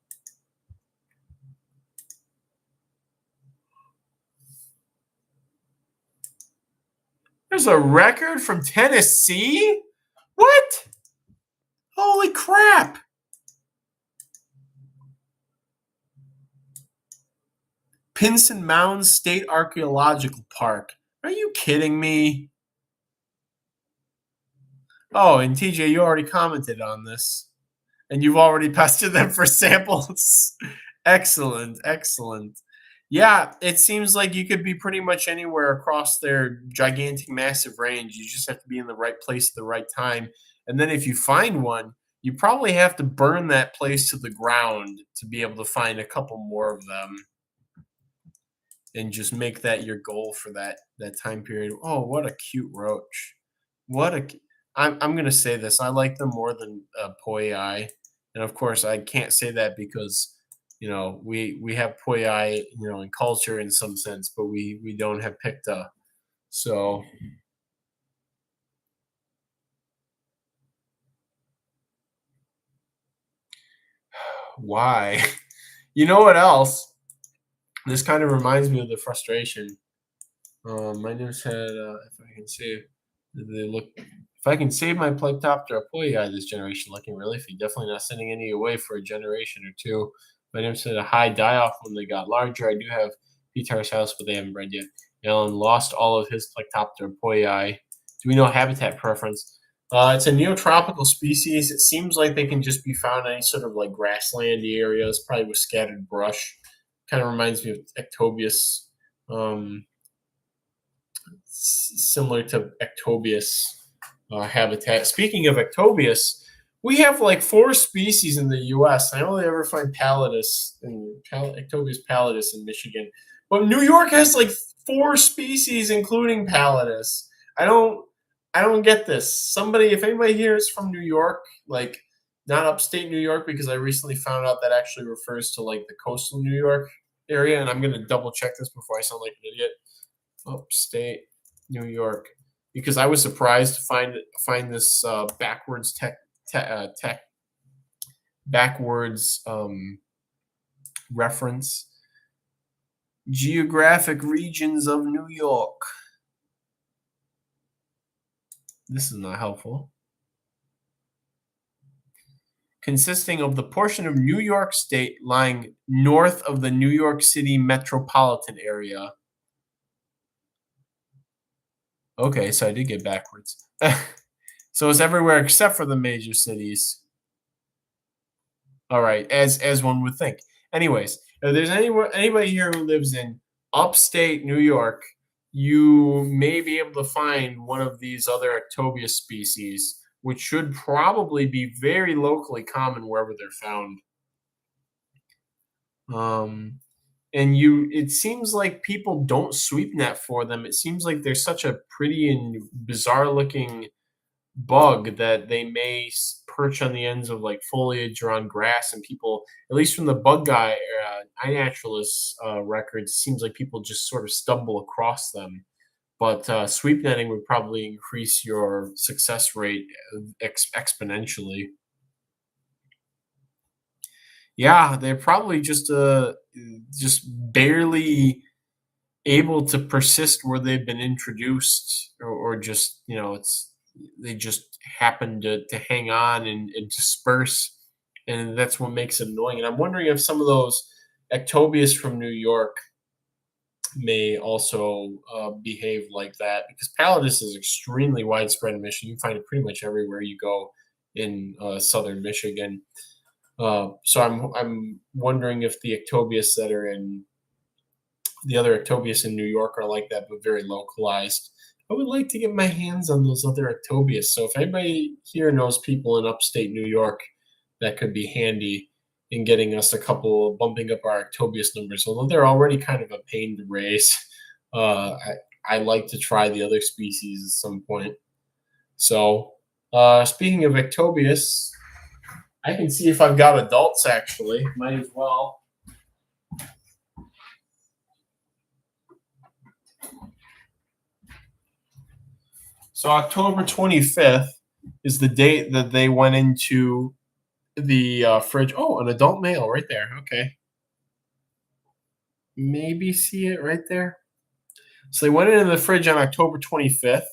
[SPEAKER 1] There's a record from Tennessee? What? Holy crap! Pinson Mounds State Archaeological Park. Are you kidding me? Oh, and TJ, you already commented on this. And you've already pestered them for samples. Excellent, excellent. Yeah, it seems like you could be pretty much anywhere across their gigantic, massive range. You just have to be in the right place at the right time. And then if you find one, you probably have to burn that place to the ground to be able to find a couple more of them. And just make that your goal for that time period. Oh, what a cute roach! I'm gonna say this. I like them more than Poii, and of course I can't say that because we have Poii in culture in some sense, but we don't have Picta. So why? You know what else? This kind of reminds me of the frustration. My name said, if I can save, if I can save my Plectoptera poii this generation, looking really leafy. Definitely not sending any away for a generation or two. My name said a high die-off when they got larger. I do have P-Tar's house, but they haven't bred yet. Alan lost all of his Plectoptera poii. Do we know habitat preference? It's a neotropical species. It seems like they can just be found in any sort of like grasslandy areas, probably with scattered brush. Kind of reminds me of Ectobius, similar to Ectobius habitat. Speaking of Ectobius, we have like 4 species in the U.S. I only ever find Ectobius pallidus in Michigan, but New York has like 4 species, including pallidus. I don't get this. Somebody, if anybody here is from New York, like not upstate New York, because I recently found out that actually refers to like the coastal New York area, and I'm gonna double check this before I sound like an idiot. Upstate New York, because I was surprised to find this backwards backwards reference. Geographic regions of New York. This is not helpful. Consisting of the portion of New York State lying north of the New York City metropolitan area. Okay, so I did get backwards. So it's everywhere except for the major cities. All right, as one would think. Anyways, if there's anybody here who lives in upstate New York, you may be able to find one of these other Ectobius species, which should probably be very locally common wherever they're found. And it seems like people don't sweep net for them. It seems like they're such a pretty and bizarre looking bug that they may perch on the ends of like foliage or on grass, and people, at least from the bug guy iNaturalist records, seems like people just sort of stumble across them. But sweep netting would probably increase your success rate exponentially. Yeah, they're probably just barely able to persist where they've been introduced, or just they just happen to hang on and disperse, and that's what makes it annoying. And I'm wondering if some of those Ectobius from New York may also behave like that, because Palladus is extremely widespread in Michigan. You can find it pretty much everywhere you go in southern Michigan. So I'm wondering if the Ectobius that are in the other Ectobius in New York are like that, but very localized. I would like to get my hands on those other Ectobius. So if anybody here knows people in upstate New York, that could be handy in getting us a couple, bumping up our Ectobius numbers. Although they're already kind of a pain to raise, I like to try the other species at some point. So speaking of Ectobius, I can see if I've got adults actually. Might as well. So October 25th is the date that they went into the fridge. Oh, an adult male right there. Okay. Maybe see it right there. So they went into the fridge on October 25th.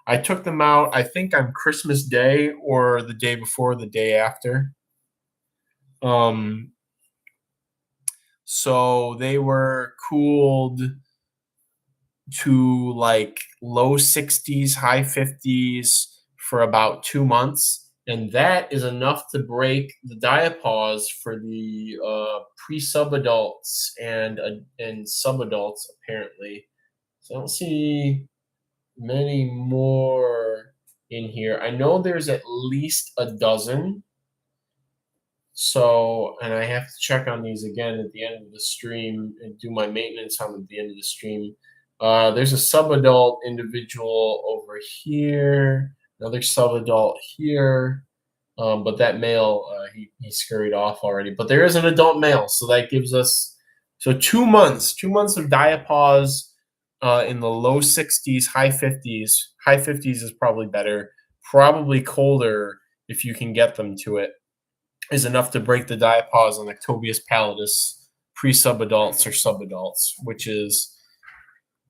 [SPEAKER 1] I took them out, I think, on Christmas Day or the day before, the day after. So they were cooled to like low 60s, high 50s for about 2 months. And that is enough to break the diapause for the pre-subadults and subadults, apparently. So I don't see many more in here. I know there's at least a dozen. So, and I have to check on these again at the end of the stream and do my maintenance on them at the end of the stream. There's a subadult individual over here, another subadult here, but that male, he scurried off already. But there is an adult male, so that gives us 2 months, 2 months of diapause in the low 60s, high 50s. High 50s is probably better, probably colder if you can get them to it, is enough to break the diapause on Ectobius pallidus pre-subadults or subadults, which is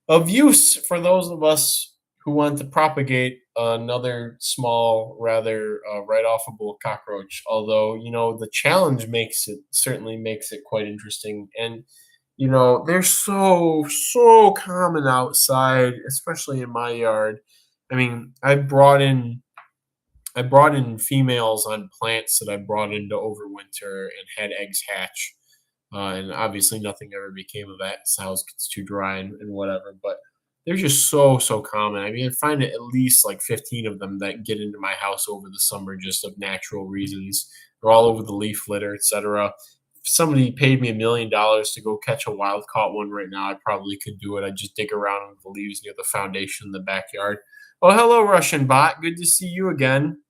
[SPEAKER 1] of use for those of us who want to propagate another small, rather write-offable cockroach. Although, the challenge certainly makes it quite interesting. And, they're so common outside, especially in my yard. I mean, I brought in females on plants that I brought in to overwinter and had eggs hatch. And obviously nothing ever became of that. The house gets too dry and whatever. But they're just so common. I mean, I find at least like 15 of them that get into my house over the summer just of natural reasons. They're all over the leaf litter, etc. If somebody paid me $1 million to go catch a wild caught one right now, I probably could do it. I'd just dig around with the leaves near the foundation in the backyard. Oh, hello, Russian bot. Good to see you again.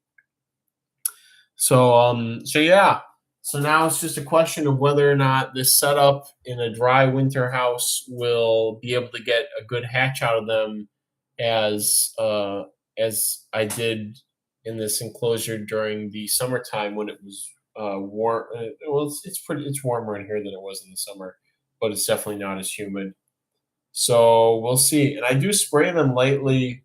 [SPEAKER 1] So yeah. So now it's just a question of whether or not this setup in a dry winter house will be able to get a good hatch out of them, as I did in this enclosure during the summertime when it was warm. Well, it's warmer in here than it was in the summer, but it's definitely not as humid. So we'll see. And I do spray them lightly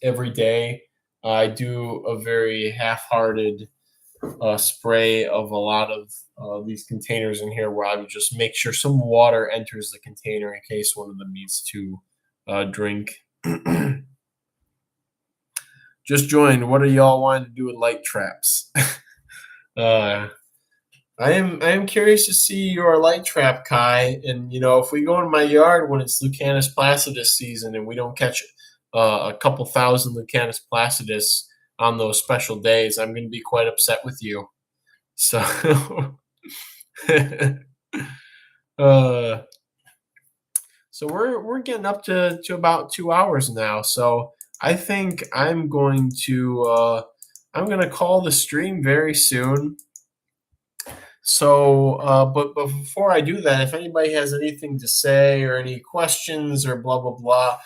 [SPEAKER 1] every day. I do a very half-hearted spray of a lot of these containers in here, where I would just make sure some water enters the container in case one of them needs to drink. Just joined. What are y'all wanting to do with light traps? I am curious to see your light trap, Kai. And if we go in my yard when it's Lucanus placidus season and we don't catch a couple thousand Lucanus placidus on those special days, I'm going to be quite upset with you. So, so we're getting up to about 2 hours now. So I think I'm going to call the stream very soon. So, but before I do that, if anybody has anything to say or any questions or blah blah blah,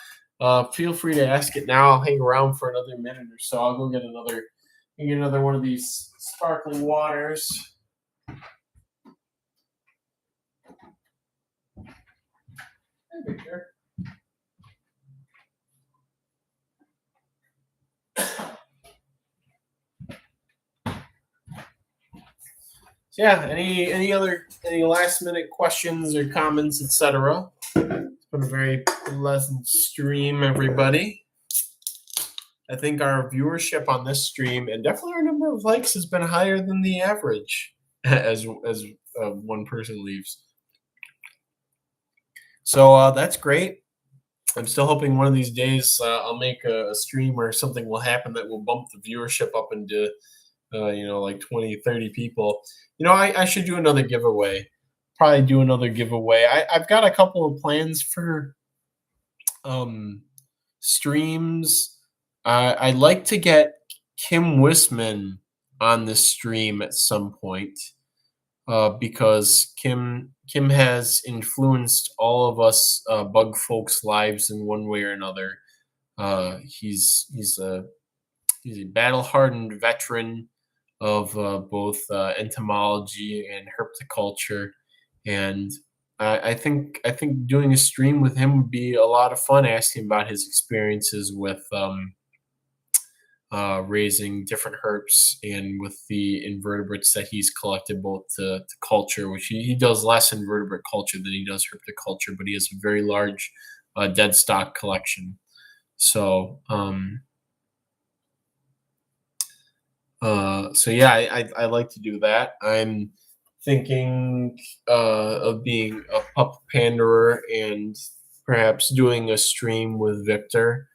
[SPEAKER 1] feel free to ask it now. I'll hang around for another minute or so. I'll go get another one of these sparkling waters. Hi, Victor. So yeah, any last minute questions or comments, etc. It's been a very pleasant stream, everybody. I think our viewership on this stream and definitely our number of likes has been higher than the average as one person leaves. So that's great. I'm still hoping one of these days I'll make a stream or something will happen that will bump the viewership up into like 20, 30 people. I should do another giveaway. Probably do another giveaway. I've got a couple of plans for streams. I'd like to get Kim Wisman on this stream at some point because Kim has influenced all of us bug folks' lives in one way or another. He's a battle-hardened veteran of both entomology and herpetoculture, and I think doing a stream with him would be a lot of fun. Asking about his experiences with raising different herps and with the invertebrates that he's collected, both to culture, which he does less invertebrate culture than he does herpetoculture, but he has a very large dead stock collection. So yeah, I like to do that. I'm thinking of being a pup panderer and perhaps doing a stream with Victor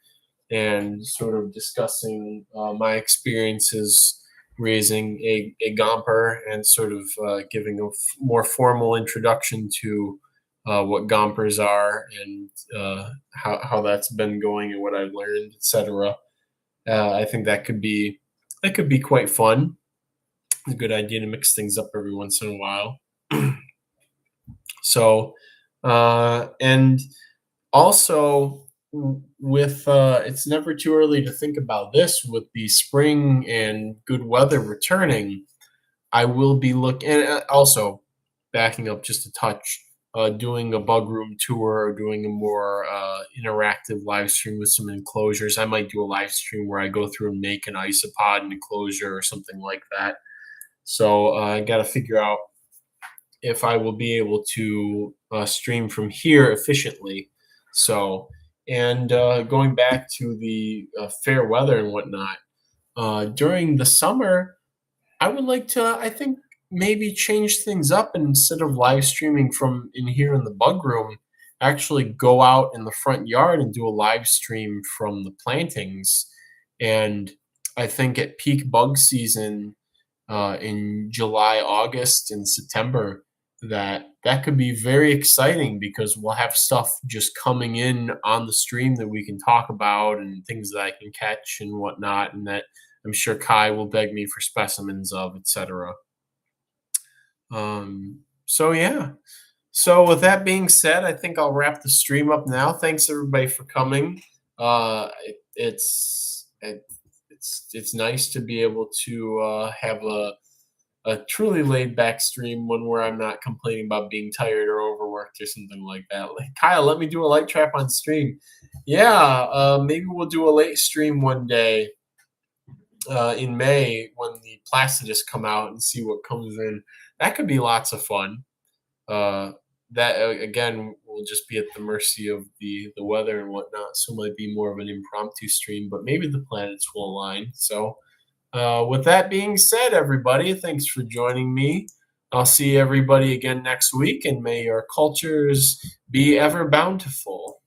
[SPEAKER 1] and sort of discussing my experiences raising a Gomper and sort of giving a more formal introduction to what Gompers are and how that's been going and what I've learned, etc. I think that could be quite fun. A good idea to mix things up every once in a while. So, and also with it's never too early to think about this. With the spring and good weather returning, I will be looking, and also backing up just a touch, doing a bug room tour or doing a more interactive live stream with some enclosures. I might do a live stream where I go through and make an isopod enclosure or something like that. So I got to figure out if I will be able to stream from here efficiently. So, and going back to the fair weather and whatnot, during the summer, I would like to, I think, maybe change things up and instead of live streaming from in here in the bug room, actually go out in the front yard and do a live stream from the plantings. And I think at peak bug season in July, August, and September, that could be very exciting because we'll have stuff just coming in on the stream that we can talk about and things that I can catch and whatnot, and that I'm sure Kai will beg me for specimens of, etc. So yeah. So with that being said, I think I'll wrap the stream up now. Thanks everybody for coming. It's nice to be able to have a truly laid back stream, one where I'm not complaining about being tired or overworked or something like that. Like, Kyle, let me do a light trap on stream. Yeah, maybe we'll do a late stream one day in May when the Placidus come out and see what comes in. That could be lots of fun. That again will just be at the mercy of the weather and whatnot. So it might be more of an impromptu stream, but maybe the planets will align. So with that being said, everybody, thanks for joining me. I'll see everybody again next week, and may your cultures be ever bountiful.